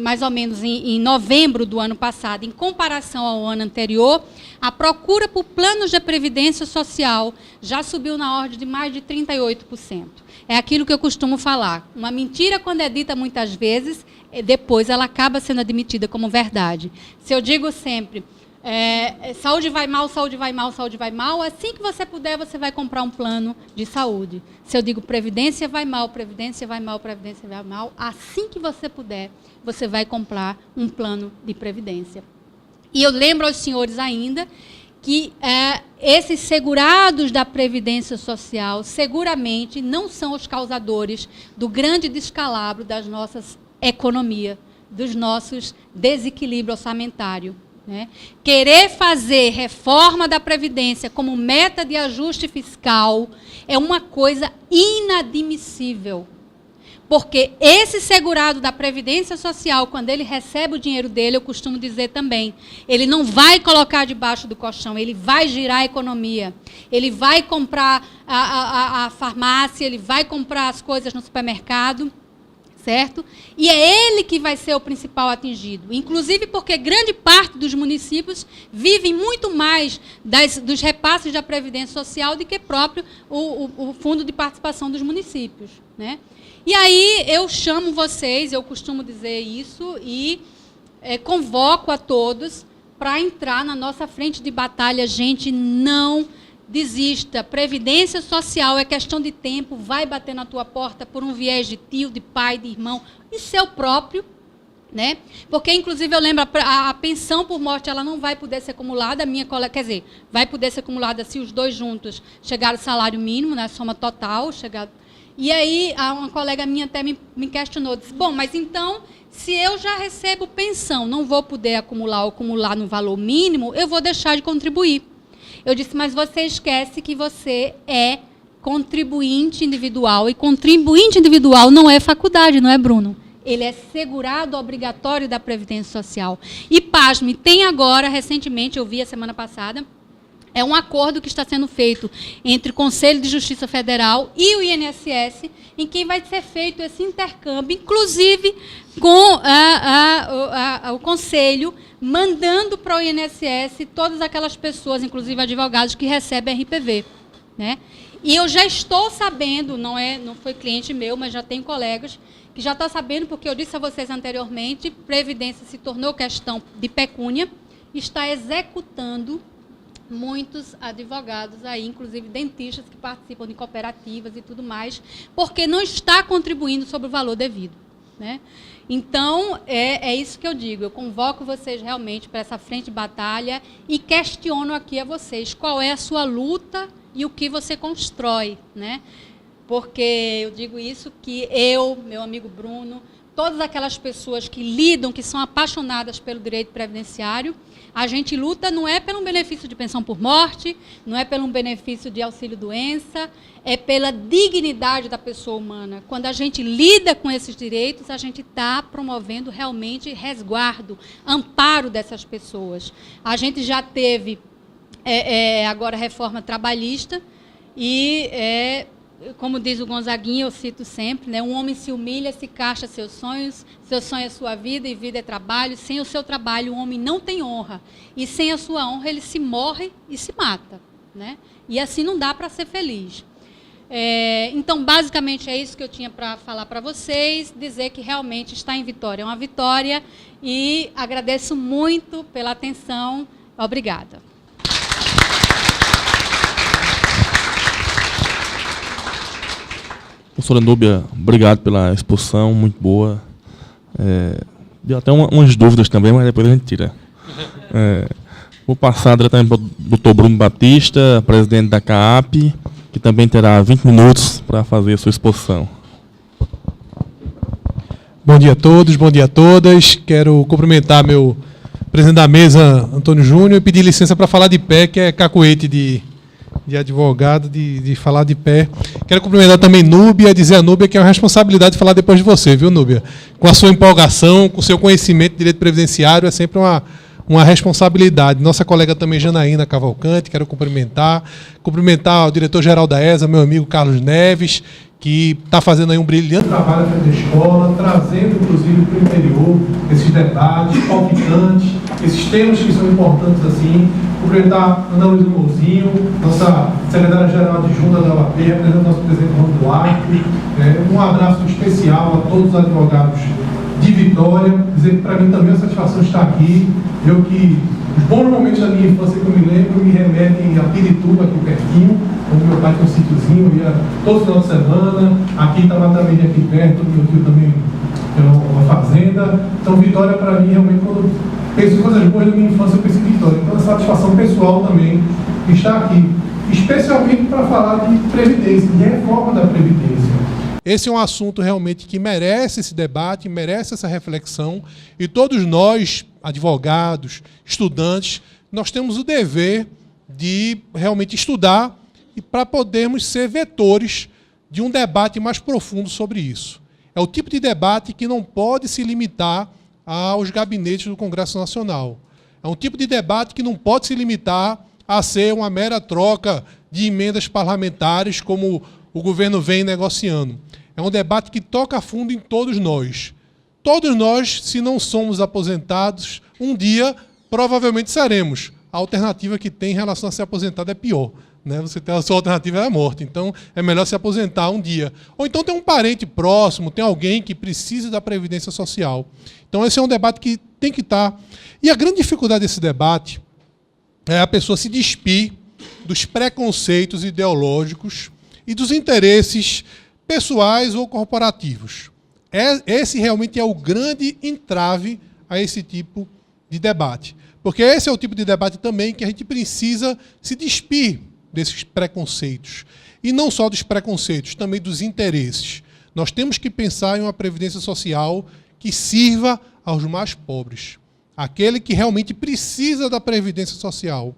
mais ou menos em novembro do ano passado, em comparação ao ano anterior, a procura por planos de previdência social já subiu na ordem de mais de 38%. É aquilo que eu costumo falar. Uma mentira, quando é dita muitas vezes, depois ela acaba sendo admitida como verdade. Se eu digo sempre, saúde vai mal, saúde vai mal, saúde vai mal, assim que você puder, você vai comprar um plano de saúde. Se eu digo previdência vai mal, previdência vai mal, previdência vai mal, assim que você puder, você vai comprar um plano de previdência. E eu lembro aos senhores ainda que esses segurados da Previdência Social seguramente não são os causadores do grande descalabro das nossas economias, dos nossos desequilíbrio orçamentário. Né? Querer fazer reforma da Previdência como meta de ajuste fiscal é uma coisa inadmissível. Porque esse segurado da Previdência Social, quando ele recebe o dinheiro dele, eu costumo dizer também, ele não vai colocar debaixo do colchão, ele vai girar a economia. Ele vai comprar a farmácia, ele vai comprar as coisas no supermercado, certo? E é ele que vai ser o principal atingido. Inclusive porque grande parte dos municípios vivem muito mais dos repasses da Previdência Social do que próprio o Fundo de Participação dos Municípios, né? E aí eu chamo vocês, eu costumo dizer isso, e convoco a todos para entrar na nossa frente de batalha. Gente, não desista. Previdência Social é questão de tempo, vai bater na tua porta por um viés de tio, de pai, de irmão, e seu próprio, né? Porque, inclusive, eu lembro, a pensão por morte ela não vai poder ser acumulada, quer dizer, vai poder ser acumulada se os dois juntos chegarem ao salário mínimo, né, soma total, E aí, uma colega minha até me questionou, disse, bom, mas então, se eu já recebo pensão, não vou poder acumular no valor mínimo, eu vou deixar de contribuir. Eu disse, mas você esquece que você é contribuinte individual, e contribuinte individual não é faculdade, não é, Bruno? Ele é segurado obrigatório da Previdência Social. E, pasme, tem agora, recentemente, eu vi a semana passada, um acordo que está sendo feito entre o Conselho de Justiça Federal e o INSS, em que vai ser feito esse intercâmbio, inclusive com o Conselho, mandando para o INSS todas aquelas pessoas, inclusive advogados, que recebem RPV. Né? E eu já estou sabendo, não foi cliente meu, mas já tenho colegas que já estão sabendo, porque eu disse a vocês anteriormente, Previdência se tornou questão de pecúnia, está executando muitos advogados aí, inclusive dentistas que participam de cooperativas e tudo mais, porque não está contribuindo sobre o valor devido. Né? Então, é isso que eu digo. Eu convoco vocês realmente para essa frente de batalha e questiono aqui a vocês qual é a sua luta e o que você constrói. Né? Porque eu digo isso que meu amigo Bruno, todas aquelas pessoas que lidam, que são apaixonadas pelo direito previdenciário, a gente luta não é pelo benefício de pensão por morte, não é pelo benefício de auxílio-doença, é pela dignidade da pessoa humana. Quando a gente lida com esses direitos, a gente está promovendo realmente resguardo, amparo dessas pessoas. A gente já teve agora reforma trabalhista e, como diz o Gonzaguinha, eu cito sempre, né, um homem se humilha, se cacha seus sonhos, seu sonho é sua vida e vida é trabalho. Sem o seu trabalho, o homem não tem honra. E sem a sua honra, ele se morre e se mata. Né? E assim não dá para ser feliz. Então, basicamente, é isso que eu tinha para falar para vocês, dizer que realmente está em vitória. É uma vitória e agradeço muito pela atenção. Obrigada. Professora Núbia, obrigado pela exposição, muito boa. Deu até umas dúvidas também, mas depois a gente tira. Vou passar diretamente para o doutor Bruno Batista, presidente da CAAP, que também terá 20 minutos para fazer a sua exposição. Bom dia a todos, bom dia a todas. Quero cumprimentar meu presidente da mesa, Antônio Júnior, e pedir licença para falar de pé, que é cacoete de advogado, de falar de pé. Quero cumprimentar também Núbia, dizer a Núbia que é uma responsabilidade de falar depois de você, viu, Núbia? Com a sua empolgação, com o seu conhecimento de direito previdenciário, é sempre uma responsabilidade. Nossa colega também, Janaína Cavalcante, quero cumprimentar. Cumprimentar o diretor-geral da ESA, meu amigo Carlos Neves, que está fazendo aí um brilhante trabalho à frente da escola, trazendo, inclusive, para o interior esses debates palpitantes, esses temas que são importantes assim. Cumprimentar Ana Luísa Mouzinho, nossa secretária-geral adjunta da UAP, representando nosso presidente Ron Duarte. Um abraço especial a todos os advogados de Vitória. Dizer que para mim também é uma satisfação estar aqui. Eu que os bons momentos da minha infância que eu me lembro me remetem a Pirituba, aqui pertinho, onde meu pai tinha um sítiozinho, eu ia todo final de semana. Aqui estava também aqui perto, meu tio também tem uma fazenda. Então Vitória para mim realmente, quando penso em coisas boas da minha infância, eu penso em Vitória. Então é satisfação pessoal também estar aqui, especialmente para falar de previdência, de reforma da previdência. Esse é um assunto realmente que merece esse debate, merece essa reflexão, e todos nós, advogados, estudantes, nós temos o dever de realmente estudar e para podermos ser vetores de um debate mais profundo sobre isso. É o tipo de debate que não pode se limitar aos gabinetes do Congresso Nacional. É um tipo de debate que não pode se limitar a ser uma mera troca de emendas parlamentares, como o governo vem negociando. É um debate que toca a fundo em todos nós. Todos nós, se não somos aposentados, um dia provavelmente seremos. A alternativa que tem em relação a ser aposentado é pior. Você tem a sua alternativa é a morte. Então, é melhor se aposentar um dia. Ou então tem um parente próximo, tem alguém que precisa da previdência social. Então, esse é um debate que tem que estar. E a grande dificuldade desse debate é a pessoa se despir dos preconceitos ideológicos e dos interesses pessoais ou corporativos. Esse realmente é o grande entrave a esse tipo de debate. Porque esse é o tipo de debate também que a gente precisa se despir desses preconceitos. E não só dos preconceitos, também dos interesses. Nós temos que pensar em uma previdência social que sirva aos mais pobres. Aquele que realmente precisa da previdência social.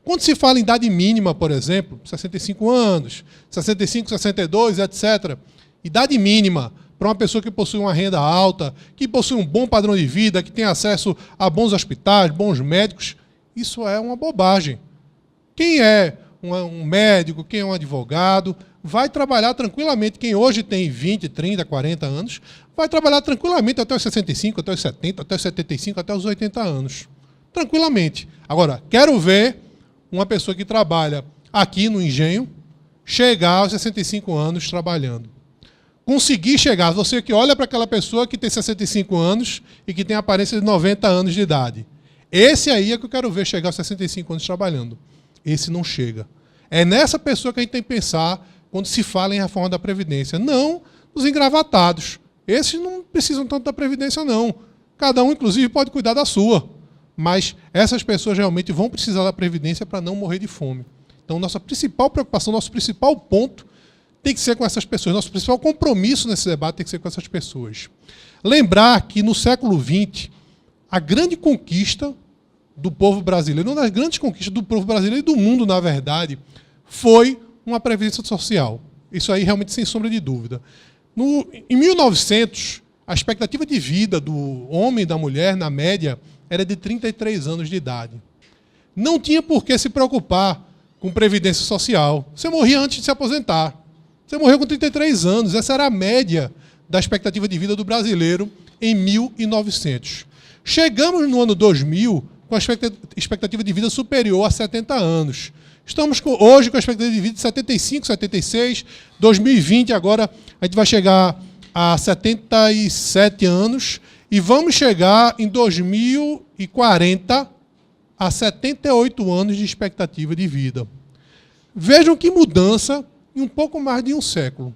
Quando se fala em idade mínima, por exemplo, 65 anos, 65, 62, etc., idade mínima para uma pessoa que possui uma renda alta, que possui um bom padrão de vida, que tem acesso a bons hospitais, bons médicos, isso é uma bobagem. Quem é um médico, quem é um advogado, vai trabalhar tranquilamente. Quem hoje tem 20, 30, 40 anos, vai trabalhar tranquilamente até os 65, até os 70, até os 75, até os 80 anos. Tranquilamente. Agora, quero ver uma pessoa que trabalha aqui no engenho chegar aos 65 anos trabalhando. Conseguir chegar, você que olha para aquela pessoa que tem 65 anos e que tem a aparência de 90 anos de idade. Esse aí é que eu quero ver chegar aos 65 anos trabalhando. Esse não chega. É nessa pessoa que a gente tem que pensar quando se fala em reforma da Previdência. Não os engravatados. Esses não precisam tanto da Previdência, não. Cada um, inclusive, pode cuidar da sua. Mas essas pessoas realmente vão precisar da Previdência para não morrer de fome. Então, nossa principal preocupação, nosso principal ponto tem que ser com essas pessoas. Nosso principal compromisso nesse debate tem que ser com essas pessoas. Lembrar que, no século XX, a grande conquista do povo brasileiro, uma das grandes conquistas do povo brasileiro e do mundo, na verdade, foi uma previdência social. Isso aí, realmente, sem sombra de dúvida. Em 1900, a expectativa de vida do homem e da mulher, na média, era de 33 anos de idade. Não tinha por que se preocupar com previdência social. Você morria antes de se aposentar. Você morreu com 33 anos. Essa era a média da expectativa de vida do brasileiro em 1900. Chegamos no ano 2000 com a expectativa de vida superior a 70 anos. Estamos hoje com a expectativa de vida de 75, 76. 2020, agora, a gente vai chegar a 77 anos e vamos chegar em 2040 a 78 anos de expectativa de vida. Vejam que mudança em um pouco mais de um século.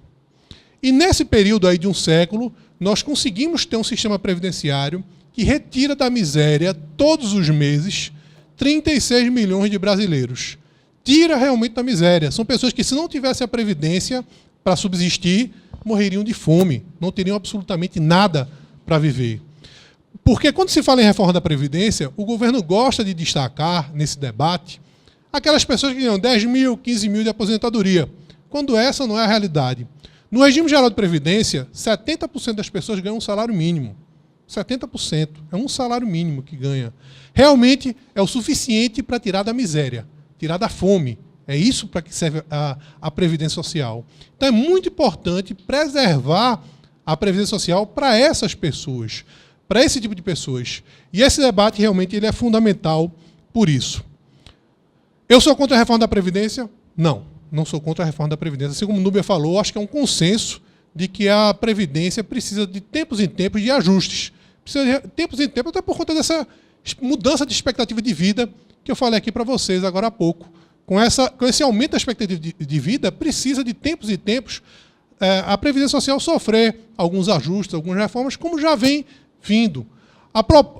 E nesse período aí de um século, nós conseguimos ter um sistema previdenciário que retira da miséria, todos os meses, 36 milhões de brasileiros. Tira realmente da miséria. São pessoas que, se não tivessem a Previdência para subsistir, morreriam de fome, não teriam absolutamente nada para viver. Porque quando se fala em reforma da Previdência, o governo gosta de destacar, nesse debate, aquelas pessoas que ganham 10 mil, 15 mil de aposentadoria, quando essa não é a realidade. No regime geral de Previdência, 70% das pessoas ganham um salário mínimo. 70%. É um salário mínimo que ganha. Realmente é o suficiente para tirar da miséria, tirar da fome. É isso para que serve a Previdência Social. Então é muito importante preservar a Previdência Social para essas pessoas, para esse tipo de pessoas. E esse debate realmente ele é fundamental por isso. Eu sou contra a reforma da Previdência? Não, não sou contra a reforma da Previdência. Assim como o Núbia falou, acho que é um consenso de que a Previdência precisa de tempos em tempos de ajustes. Precisa de tempos em tempos, até por conta dessa mudança de expectativa de vida que eu falei aqui para vocês agora há pouco. Com esse aumento da expectativa de vida, precisa de tempos e tempos a Previdência Social sofrer alguns ajustes, algumas reformas, como já vem vindo.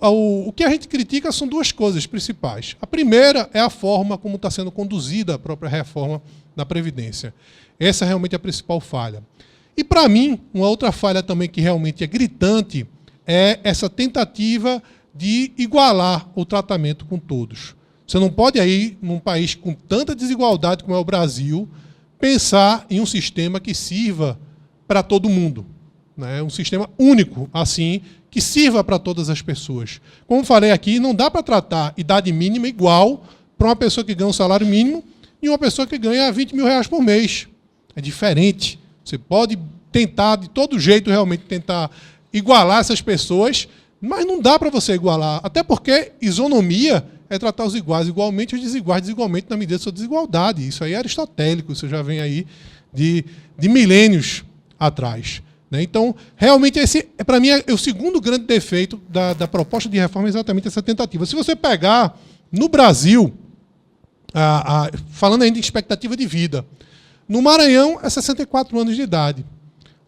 O que a gente critica são duas coisas principais. A primeira é a forma como está sendo conduzida a própria reforma da Previdência. Essa é realmente a principal falha. E, para mim, uma outra falha também que realmente é gritante é essa tentativa de igualar o tratamento com todos. Você não pode, aí, num país com tanta desigualdade como é o Brasil, pensar em um sistema que sirva para todo mundo, né? Um sistema único, assim, que sirva para todas as pessoas. Como falei aqui, não dá para tratar idade mínima igual para uma pessoa que ganha um salário mínimo e uma pessoa que ganha 20 mil reais por mês. É diferente. Você pode tentar, de todo jeito, realmente tentar igualar essas pessoas, mas não dá para você igualar. Até porque isonomia é tratar os iguais igualmente e os desiguais desigualmente na medida da sua desigualdade. Isso aí é aristotélico, isso já vem aí de milênios atrás. Então, realmente, esse, para mim, é o segundo grande defeito da proposta de reforma, exatamente essa tentativa. Se você pegar, no Brasil, falando ainda em expectativa de vida, no Maranhão é 64 anos de idade.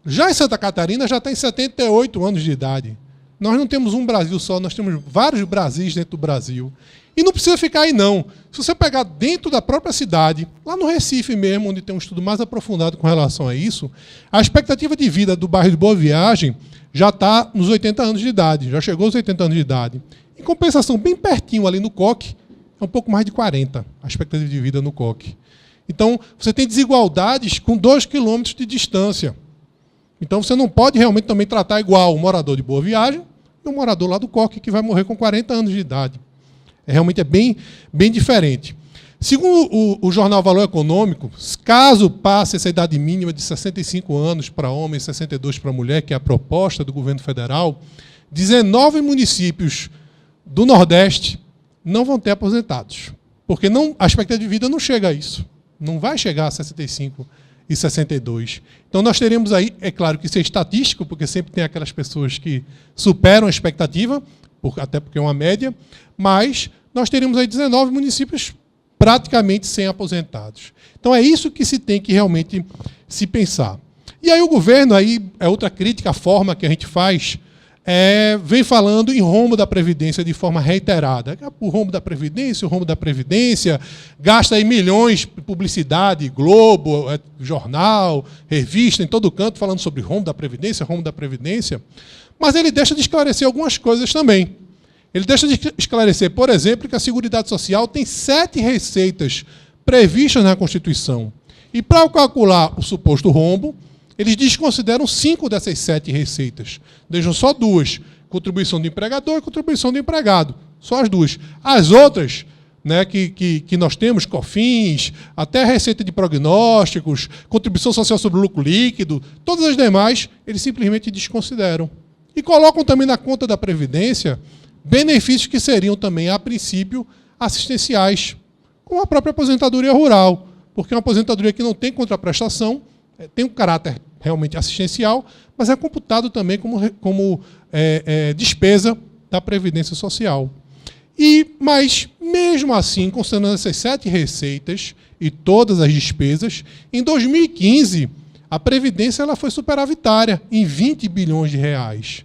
Já em Santa Catarina já está em 78 anos de idade. Nós não temos um Brasil só, nós temos vários Brasis dentro do Brasil. E não precisa ficar aí, não. Se você pegar dentro da própria cidade, lá no Recife mesmo, onde tem um estudo mais aprofundado com relação a isso, a expectativa de vida do bairro de Boa Viagem já está nos 80 anos de idade, já chegou aos 80 anos de idade. Em compensação, bem pertinho ali no Coque, é um pouco mais de 40 a expectativa de vida no Coque. Então, você tem desigualdades com 2 quilômetros de distância. Então, você não pode realmente também tratar igual o morador de Boa Viagem e o morador lá do Coque, que vai morrer com 40 anos de idade. Realmente é bem diferente. Segundo o jornal Valor Econômico, caso passe essa idade mínima de 65 anos para homem e 62 para mulher, que é a proposta do governo federal, 19 municípios do Nordeste não vão ter aposentados. Porque a expectativa de vida não chega a isso. Não vai chegar a 65 e 62. Então, nós teremos aí, é claro que isso é estatístico, porque sempre tem aquelas pessoas que superam a expectativa, até porque é uma média, mas nós teríamos aí 19 municípios praticamente sem aposentados. Então, é isso que se tem que realmente se pensar. E aí o governo, aí é outra crítica à forma que a gente faz, vem falando em rombo da Previdência de forma reiterada. O rombo da Previdência, gasta aí milhões de publicidade, Globo, jornal, revista, em todo canto, falando sobre rombo da Previdência, mas ele deixa de esclarecer algumas coisas também. Ele deixa de esclarecer, por exemplo, que a Seguridade Social tem 7 receitas previstas na Constituição. E, para calcular o suposto rombo, eles desconsideram 5 dessas 7 receitas. Deixam só 2, contribuição do empregador e contribuição do empregado. Só as 2. As outras, né, que nós temos, COFINS, até receita de prognósticos, contribuição social sobre o lucro líquido, todas as demais, eles simplesmente desconsideram. E colocam também na conta da Previdência benefícios que seriam também, a princípio, assistenciais, como a própria aposentadoria rural, porque é uma aposentadoria que não tem contraprestação, tem um caráter realmente assistencial, mas é computado também como despesa da Previdência Social. Mas, mesmo assim, considerando essas 7 receitas e todas as despesas, em 2015, A Previdência ela foi superavitária em 20 bilhões de reais.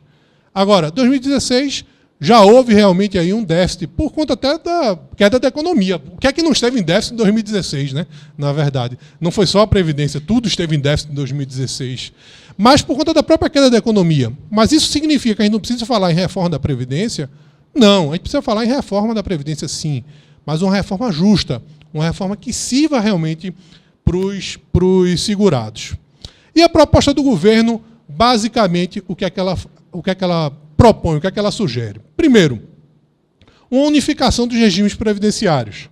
Agora, 2016, já houve realmente aí um déficit, por conta até da queda da economia. O que é que não esteve em déficit em 2016, né? Na verdade? Não foi só a Previdência, tudo esteve em déficit em 2016. Mas por conta da própria queda da economia. Mas isso significa que a gente não precisa falar em reforma da Previdência? Não, a gente precisa falar em reforma da Previdência, sim. Mas uma reforma justa, uma reforma que sirva realmente para os segurados. E a proposta do governo, basicamente, o que é que ela propõe, o que é que ela sugere? Primeiro, uma unificação dos regimes previdenciários.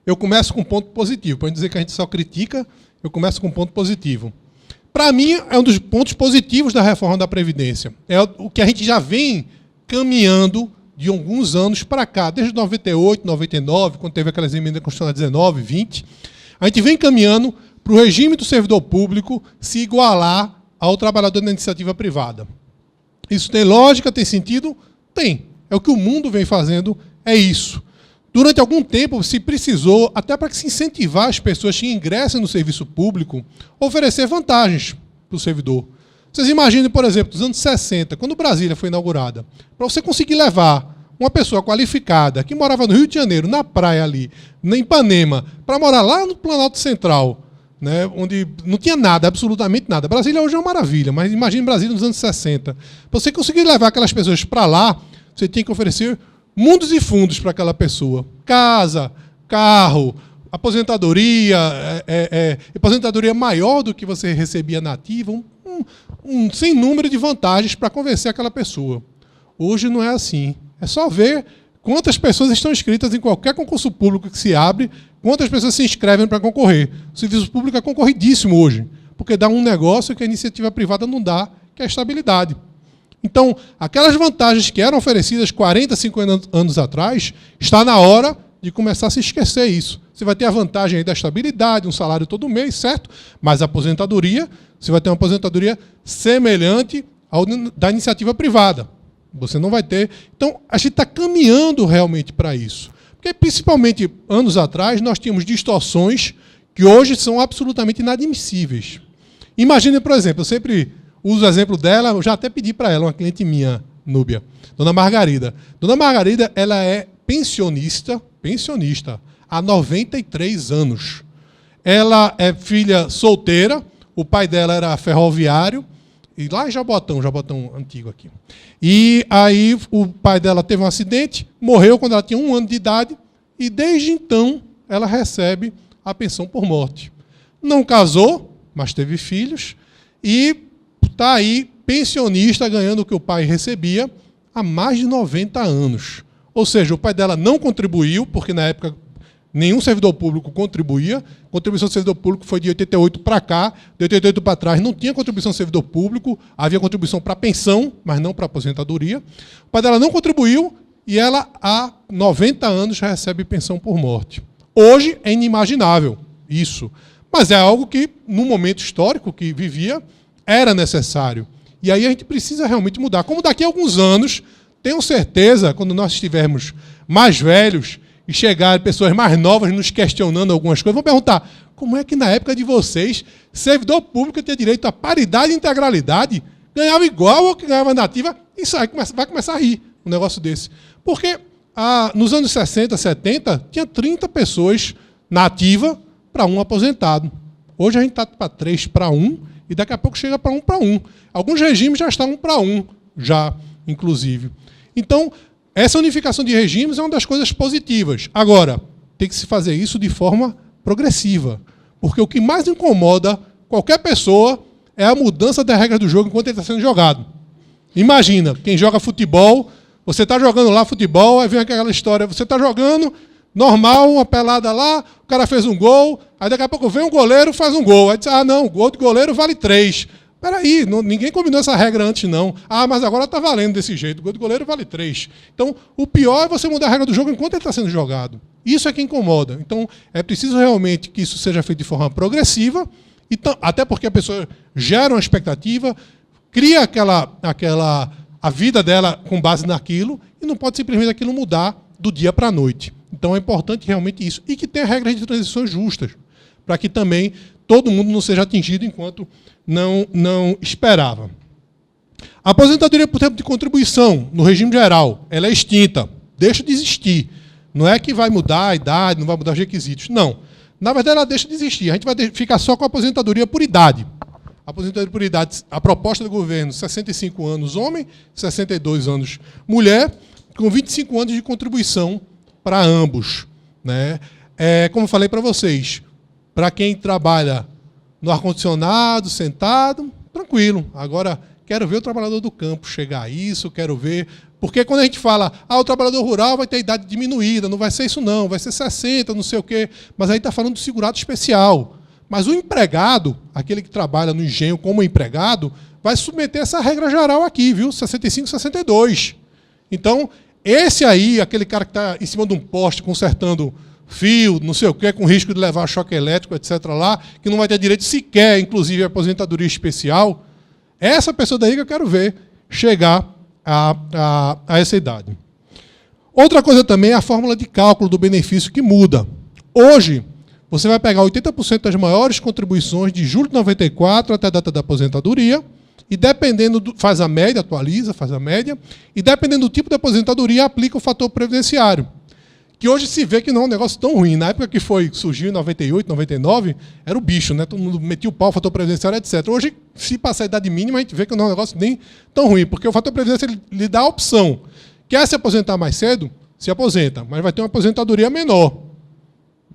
Eu começo com um ponto positivo. Para não dizer que a gente só critica, eu começo com um ponto positivo. Para mim, é um dos pontos positivos da reforma da Previdência. É o que a gente já vem caminhando de alguns anos para cá, desde 98, 99, quando teve aquelas emendas constitucionais 19, 20, a gente vem caminhando para o regime do servidor público se igualar ao trabalhador da iniciativa privada. Isso tem lógica, tem sentido? Tem. É o que o mundo vem fazendo, é isso. Durante algum tempo se precisou, até para que se incentivar as pessoas que ingressem no serviço público, oferecer vantagens para o servidor. Vocês imaginem, por exemplo, nos anos 60, quando Brasília foi inaugurada, para você conseguir levar uma pessoa qualificada que morava no Rio de Janeiro, na praia ali, em Ipanema, para morar lá no Planalto Central, né, onde não tinha nada, absolutamente nada. Brasília hoje é uma maravilha, mas imagine Brasília nos anos 60. Para você conseguir levar aquelas pessoas para lá, você tinha que oferecer mundos e fundos para aquela pessoa. Casa, carro, aposentadoria, aposentadoria maior do que você recebia na ativa, um sem número de vantagens para convencer aquela pessoa. Hoje não é assim. É só ver quantas pessoas estão inscritas em qualquer concurso público que se abre, quantas pessoas se inscrevem para concorrer. O serviço público é concorridíssimo hoje, porque dá um negócio que a iniciativa privada não dá, que é a estabilidade. Então, aquelas vantagens que eram oferecidas 40, 50 anos atrás, está na hora de começar a se esquecer isso. Você vai ter a vantagem aí da estabilidade, um salário todo mês, certo? Mas a aposentadoria, você vai ter uma aposentadoria semelhante ao da iniciativa privada. Você não vai ter. Então, a gente está caminhando realmente para isso. Porque, principalmente, anos atrás, nós tínhamos distorções que hoje são absolutamente inadmissíveis. Imagine, por exemplo, eu sempre uso o exemplo dela, eu já até pedi para ela, uma cliente minha, Núbia, Dona Margarida. Dona Margarida, ela é pensionista há 93 anos. Ela é filha solteira, o pai dela era ferroviário, e lá em Jabotão antigo aqui. E aí o pai dela teve um acidente, morreu quando ela tinha 1 ano de idade, e desde então ela recebe a pensão por morte. Não casou, mas teve filhos, e está aí pensionista ganhando o que o pai recebia há mais de 90 anos. Ou seja, o pai dela não contribuiu, porque na época nenhum servidor público contribuía. A contribuição do servidor público foi de 88 para cá, de 88 para trás não tinha contribuição do servidor público, havia contribuição para pensão, mas não para aposentadoria. O pai dela não contribuiu e ela, há 90 anos, já recebe pensão por morte. Hoje é inimaginável isso, mas é algo que, no momento histórico que vivia, era necessário. E aí a gente precisa realmente mudar. Como daqui a alguns anos, tenho certeza, quando nós estivermos mais velhos e chegarem pessoas mais novas nos questionando algumas coisas, vão perguntar, como é que na época de vocês, servidor público tinha direito a paridade e integralidade, ganhava igual ao que ganhava na ativa, e isso aí vai começar a rir um negócio desse. Porque nos anos 60, 70, tinha 30 pessoas na ativa para um aposentado. Hoje a gente está para 3 para 1, e daqui a pouco chega para 1 para 1. Alguns regimes já estão 1 para 1, já, inclusive. Então, essa unificação de regimes é uma das coisas positivas. Agora, tem que se fazer isso de forma progressiva. Porque o que mais incomoda qualquer pessoa é a mudança das regras do jogo enquanto ele está sendo jogado. Imagina, quem joga futebol, você está jogando lá futebol, aí vem aquela história, você está jogando, normal, uma pelada lá, o cara fez um gol, aí daqui a pouco vem um goleiro, faz um gol. Aí diz, não, o gol de goleiro vale 3. Peraí, ninguém combinou essa regra antes, não. Mas agora está valendo desse jeito, o gol de goleiro vale 3. Então, o pior é você mudar a regra do jogo enquanto ele está sendo jogado. Isso é que incomoda. Então, é preciso realmente que isso seja feito de forma progressiva, até porque a pessoa gera uma expectativa, cria a vida dela com base naquilo, e não pode simplesmente aquilo mudar do dia para a noite. Então é importante realmente isso. E que tenha regras de transições justas, para que também todo mundo não seja atingido enquanto não esperava. A aposentadoria por tempo de contribuição, no regime geral, ela é extinta, deixa de existir. Não é que vai mudar a idade, não vai mudar os requisitos. Não. Na verdade, ela deixa de existir. A gente vai ficar só com a aposentadoria por idade. A aposentadoria por idade, a proposta do governo, 65 anos homem, 62 anos mulher, com 25 anos de contribuição para ambos. Né? Como eu falei para vocês, para quem trabalha no ar-condicionado, sentado, tranquilo. Agora, quero ver o trabalhador do campo chegar a isso, quero ver... Porque quando a gente fala, o trabalhador rural vai ter idade diminuída, não vai ser isso não, vai ser 60, não sei o quê. Mas aí está falando do segurado especial. Mas o empregado, aquele que trabalha no engenho como empregado, vai submeter essa regra geral aqui, viu? 65, 62. Então, esse aí, aquele cara que está em cima de um poste consertando fio, não sei o quê, com risco de levar choque elétrico, etc. lá, que não vai ter direito sequer, inclusive, à aposentadoria especial, essa pessoa daí que eu quero ver chegar a essa idade. Outra coisa também é a fórmula de cálculo do benefício que muda. Hoje, você vai pegar 80% das maiores contribuições de julho de 94 até a data da aposentadoria, e dependendo faz a média, atualiza, faz a média, e dependendo do tipo de aposentadoria, aplica o fator previdenciário. Que hoje se vê que não é um negócio tão ruim. Na época que surgiu em 98, 99, era o bicho, né? Todo mundo metia o pau, fator previdenciário, etc. Hoje, se passar a idade mínima, a gente vê que não é um negócio nem tão ruim, porque o fator previdenciário lhe dá a opção. Quer se aposentar mais cedo? Se aposenta, mas vai ter uma aposentadoria menor.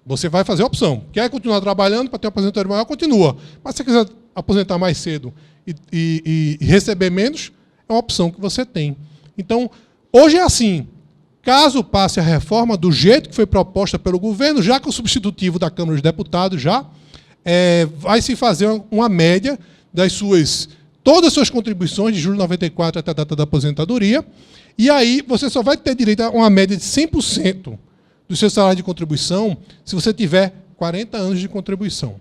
Você vai fazer a opção. Quer continuar trabalhando para ter uma aposentadoria maior? Continua. Mas se você quiser aposentar mais cedo e receber menos, é uma opção que você tem. Então, hoje é assim. Caso passe a reforma do jeito que foi proposta pelo governo, já com o substitutivo da Câmara dos Deputados, vai se fazer uma média todas as suas contribuições de julho de 94 até a data da aposentadoria, e aí você só vai ter direito a uma média de 100% do seu salário de contribuição se você tiver 40 anos de contribuição.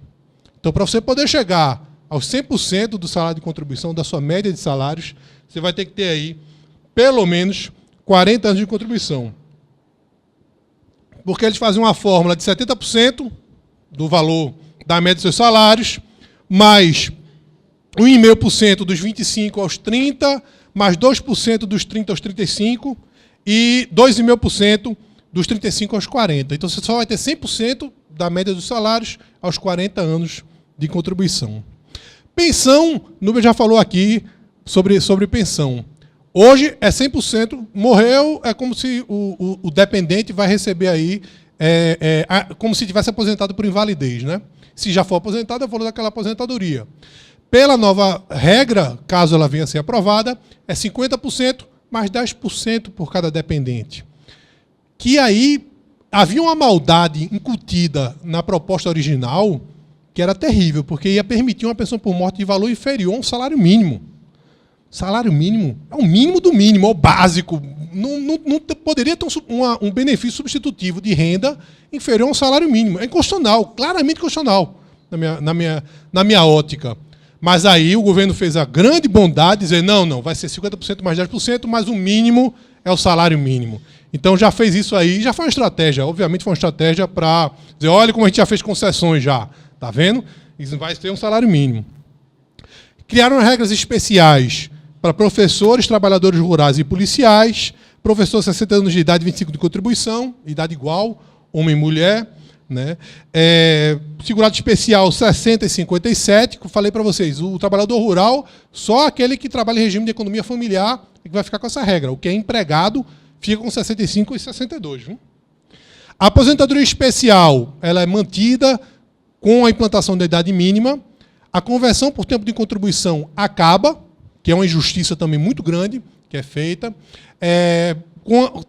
Então, para você poder chegar aos 100% do salário de contribuição, da sua média de salários, você vai ter que ter aí, pelo menos, 40 anos de contribuição. Porque eles fazem uma fórmula de 70% do valor da média dos seus salários, mais 1,5% dos 25 aos 30, mais 2% dos 30 aos 35 e 2,5% dos 35 aos 40. Então, você só vai ter 100% da média dos salários aos 40 anos de contribuição. Pensão, Núbia já falou aqui sobre pensão. Hoje é 100%, morreu, é como se o dependente vai receber aí, como se tivesse aposentado por invalidez. Né? Se já for aposentado, é o valor daquela aposentadoria. Pela nova regra, caso ela venha a ser aprovada, é 50% mais 10% por cada dependente. Que aí havia uma maldade incutida na proposta original que era terrível, porque ia permitir uma pensão por morte de valor inferior a um salário mínimo. Salário mínimo é o mínimo do mínimo, é o básico. Não poderia ter um benefício substitutivo de renda inferior a um salário mínimo. É inconstitucional, claramente inconstitucional, na minha ótica. Mas aí o governo fez a grande bondade de dizer, não, vai ser 50% mais 10%, mas o mínimo é o salário mínimo. Então já fez isso aí, já foi uma estratégia, obviamente foi uma estratégia para dizer, olha como a gente já fez concessões já, tá vendo? Isso vai ser um salário mínimo. Criaram regras especiais para professores, trabalhadores rurais e policiais, professor 60 anos de idade, 25 de contribuição, idade igual, homem e mulher, né? Segurado especial 60 e 57, que eu falei para vocês, o trabalhador rural, só aquele que trabalha em regime de economia familiar é que vai ficar com essa regra. O que é empregado fica com 65 e 62. Viu? A aposentadoria especial ela é mantida com a implantação da idade mínima. A conversão por tempo de contribuição acaba, que é uma injustiça também muito grande, que é feita.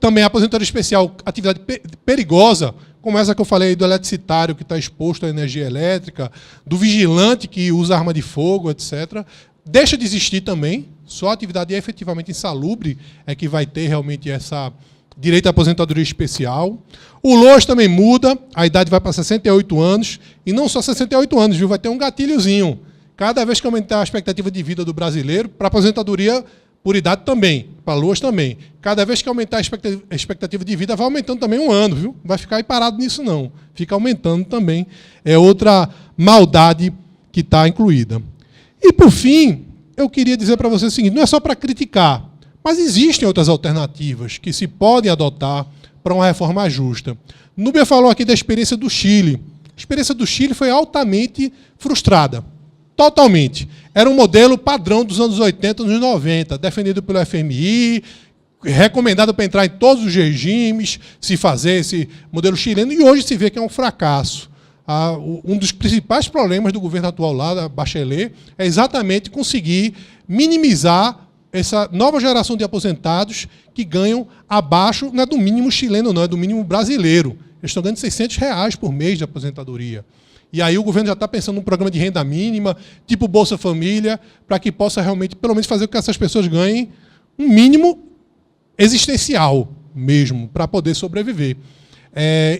Também a aposentadoria especial, atividade perigosa, como essa que eu falei do eletricitário que está exposto à energia elétrica, do vigilante que usa arma de fogo, etc., deixa de existir também, só a atividade efetivamente insalubre é que vai ter realmente essa direito à aposentadoria especial. O LOAS também muda, a idade vai para 68 anos, e não só 68 anos, viu? Vai ter um gatilhozinho. Cada vez que aumentar a expectativa de vida do brasileiro, para a aposentadoria por idade também, para luas também. Cada vez que aumentar a expectativa de vida, vai aumentando também um ano, viu? Não vai ficar aí parado nisso, não. Fica aumentando também. É outra maldade que está incluída. E, por fim, eu queria dizer para vocês o seguinte, não é só para criticar, mas existem outras alternativas que se podem adotar para uma reforma justa. Núbia falou aqui da experiência do Chile. A experiência do Chile foi altamente frustrada. Totalmente. Era um modelo padrão dos anos 80, anos 90, defendido pelo FMI, recomendado para entrar em todos os regimes, se fazer esse modelo chileno, e hoje se vê que é um fracasso. Um dos principais problemas do governo atual lá, da Bachelet, é exatamente conseguir minimizar essa nova geração de aposentados que ganham abaixo, não é do mínimo chileno, não, é do mínimo brasileiro. Eles estão ganhando R$600 por mês de aposentadoria. E aí o governo já está pensando num programa de renda mínima, tipo Bolsa Família, para que possa realmente, pelo menos, fazer com que essas pessoas ganhem um mínimo existencial mesmo, para poder sobreviver.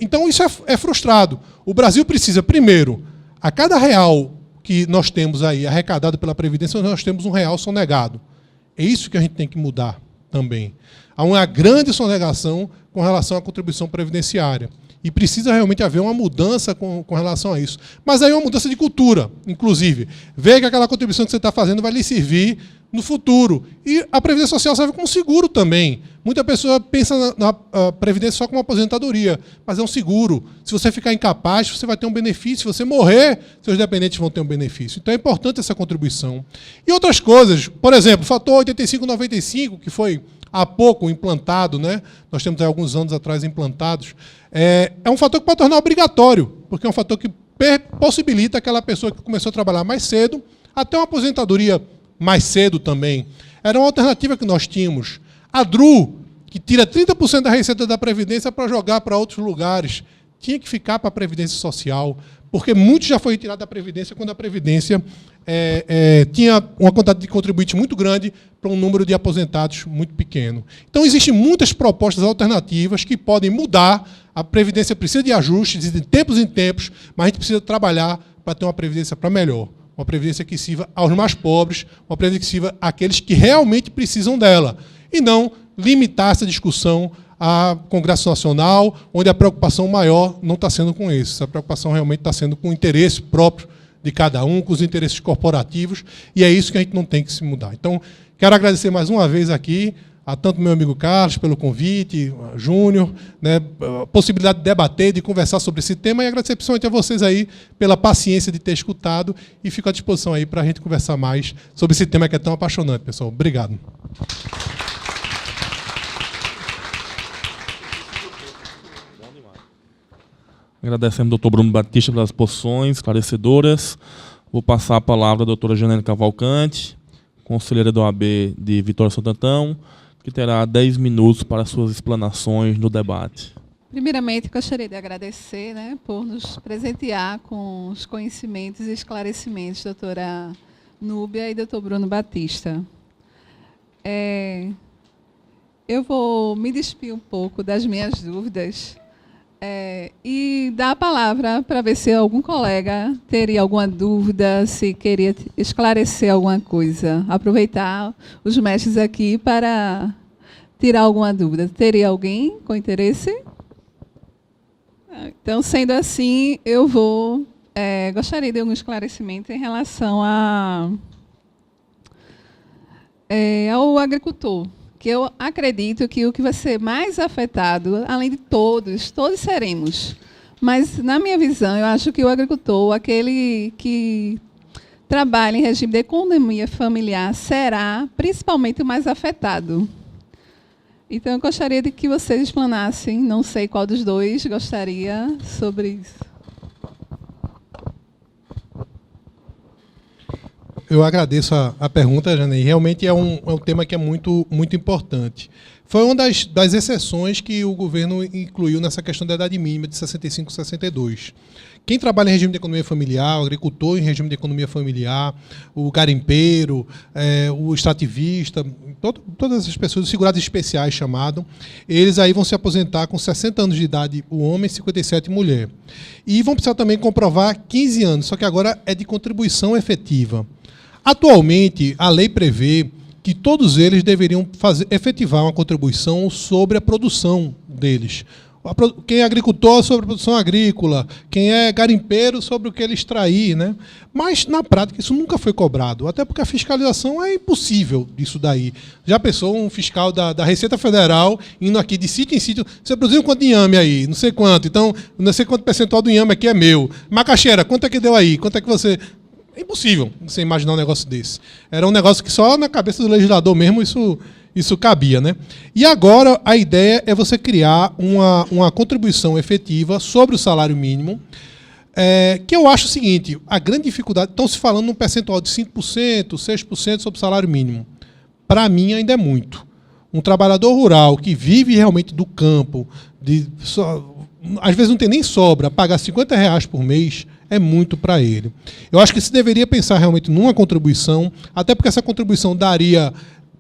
Então, isso é frustrado. O Brasil precisa, primeiro, a cada real que nós temos aí arrecadado pela Previdência, nós temos R$1 sonegado. É isso que a gente tem que mudar também. Há uma grande sonegação com relação à contribuição previdenciária. E precisa realmente haver uma mudança com relação a isso. Mas aí é uma mudança de cultura, inclusive. Ver que aquela contribuição que você está fazendo vai lhe servir no futuro. E a Previdência Social serve como seguro também. Muita pessoa pensa na Previdência só como aposentadoria, mas é um seguro. Se você ficar incapaz, você vai ter um benefício. Se você morrer, seus dependentes vão ter um benefício. Então é importante essa contribuição. E outras coisas, por exemplo, o fator 85-95, que foi há pouco implantado, né? Nós temos aí alguns anos atrás implantados, é um fator que pode tornar obrigatório, porque é um fator que possibilita aquela pessoa que começou a trabalhar mais cedo, até uma aposentadoria mais cedo também. Era uma alternativa que nós tínhamos. A DRU, que tira 30% da receita da Previdência para jogar para outros lugares, tinha que ficar para a Previdência Social, porque muito já foi retirado da Previdência quando a Previdência tinha uma quantidade de contribuintes muito grande para um número de aposentados muito pequeno. Então, existem muitas propostas alternativas que podem mudar. A Previdência precisa de ajustes de tempos em tempos, mas a gente precisa trabalhar para ter uma Previdência para melhor. Uma Previdência que sirva aos mais pobres, uma Previdência que sirva àqueles que realmente precisam dela. E não limitar essa discussão a Congresso Nacional, onde a preocupação maior não está sendo com isso. A preocupação realmente está sendo com o interesse próprio de cada um, com os interesses corporativos, e é isso que a gente não tem que se mudar. Então, quero agradecer mais uma vez aqui a tanto meu amigo Carlos pelo convite, a Júnior, né, a possibilidade de debater, de conversar sobre esse tema, e agradecer principalmente a vocês aí pela paciência de ter escutado, e fico à disposição aí para a gente conversar mais sobre esse tema que é tão apaixonante, pessoal. Obrigado. Agradecemos ao doutor Bruno Batista pelas posições esclarecedoras. Vou passar a palavra à doutora Janaína Cavalcante, conselheira do OAB de Vitória Santo Antão, que terá 10 minutos para suas explanações no debate. Primeiramente, gostaria de agradecer, né, por nos presentear com os conhecimentos e esclarecimentos, doutora Núbia e doutor Bruno Batista. Eu vou me despir um pouco das minhas dúvidas e dar a palavra para ver se algum colega teria alguma dúvida, se queria esclarecer alguma coisa. Aproveitar os mestres aqui para tirar alguma dúvida. Teria alguém com interesse? Então, sendo assim, eu gostaria de algum esclarecimento em relação ao agricultor, que eu acredito que o que vai ser mais afetado, além de todos seremos. Mas, na minha visão, eu acho que o agricultor, aquele que trabalha em regime de economia familiar, será principalmente o mais afetado. Então, eu gostaria de que vocês explanassem, não sei qual dos dois gostaria, sobre isso. Eu agradeço a pergunta, Janaí. Realmente é um tema que é muito, muito importante. Foi uma das exceções que o governo incluiu nessa questão da idade mínima de 65 e 62. Quem trabalha em regime de economia familiar, o agricultor em regime de economia familiar, o garimpeiro, o extrativista, todas essas pessoas, os segurados especiais chamados, eles aí vão se aposentar com 60 anos de idade o homem, 57 mulher. E vão precisar também comprovar 15 anos, só que agora é de contribuição efetiva. Atualmente, a lei prevê que todos eles deveriam efetivar uma contribuição sobre a produção deles. Quem é agricultor sobre a produção agrícola, quem é garimpeiro sobre o que ele extrair, né? Mas, na prática, isso nunca foi cobrado, até porque a fiscalização é impossível disso daí. Já pensou um fiscal da Receita Federal indo aqui de sítio em sítio, você produziu quanto de inhame aí? Não sei quanto, então, não sei quanto percentual do inhame aqui é meu. Macaxeira, quanto é que deu aí? Quanto é que você... É impossível você imaginar um negócio desse. Era um negócio que só na cabeça do legislador mesmo isso cabia, né? E agora a ideia é você criar uma contribuição efetiva sobre o salário mínimo, que eu acho o seguinte, a grande dificuldade, estão se falando num percentual de 5%, 6% sobre o salário mínimo. Para mim ainda é muito. Um trabalhador rural que vive realmente do campo, às vezes não tem nem sobra, pagar R$50 por mês é muito para ele. Eu acho que se deveria pensar realmente numa contribuição, até porque essa contribuição daria...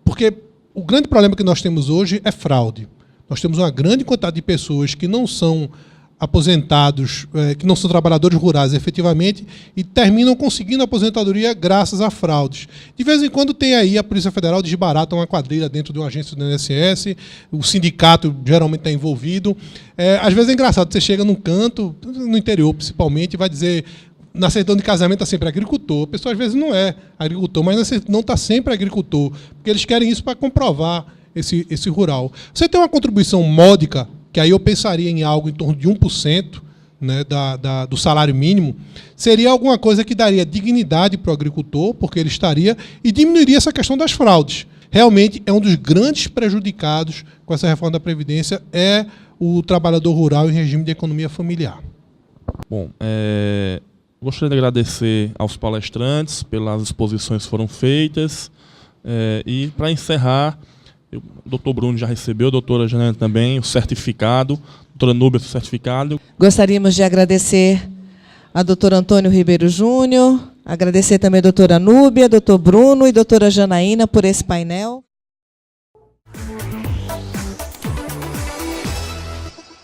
Porque o grande problema que nós temos hoje é fraude. Nós temos uma grande quantidade de pessoas que não são aposentados, que não são trabalhadores rurais efetivamente, e terminam conseguindo aposentadoria graças a fraudes. De vez em quando tem aí a Polícia Federal desbarata uma quadrilha dentro de uma agência do INSS, o sindicato geralmente está envolvido. Às vezes é engraçado, você chega num canto, no interior principalmente, e vai dizer... Na certidão de casamento está sempre agricultor. A pessoa às vezes não é agricultor, mas não está sempre agricultor, porque eles querem isso para comprovar esse rural. Você tem uma contribuição módica, que aí eu pensaria em algo em torno de 1%, né, do salário mínimo, seria alguma coisa que daria dignidade para o agricultor, porque ele estaria, e diminuiria essa questão das fraudes. Realmente é um dos grandes prejudicados com essa reforma da Previdência, é o trabalhador rural em regime de economia familiar. Bom, gostaria de agradecer aos palestrantes pelas exposições que foram feitas. E, para encerrar, o doutor Bruno já recebeu, a doutora Janaína também, o certificado, a doutora Núbia, o certificado. Gostaríamos de agradecer a doutora Antônio Ribeiro Júnior, agradecer também a doutora Núbia, doutor Bruno e doutora Janaína por esse painel.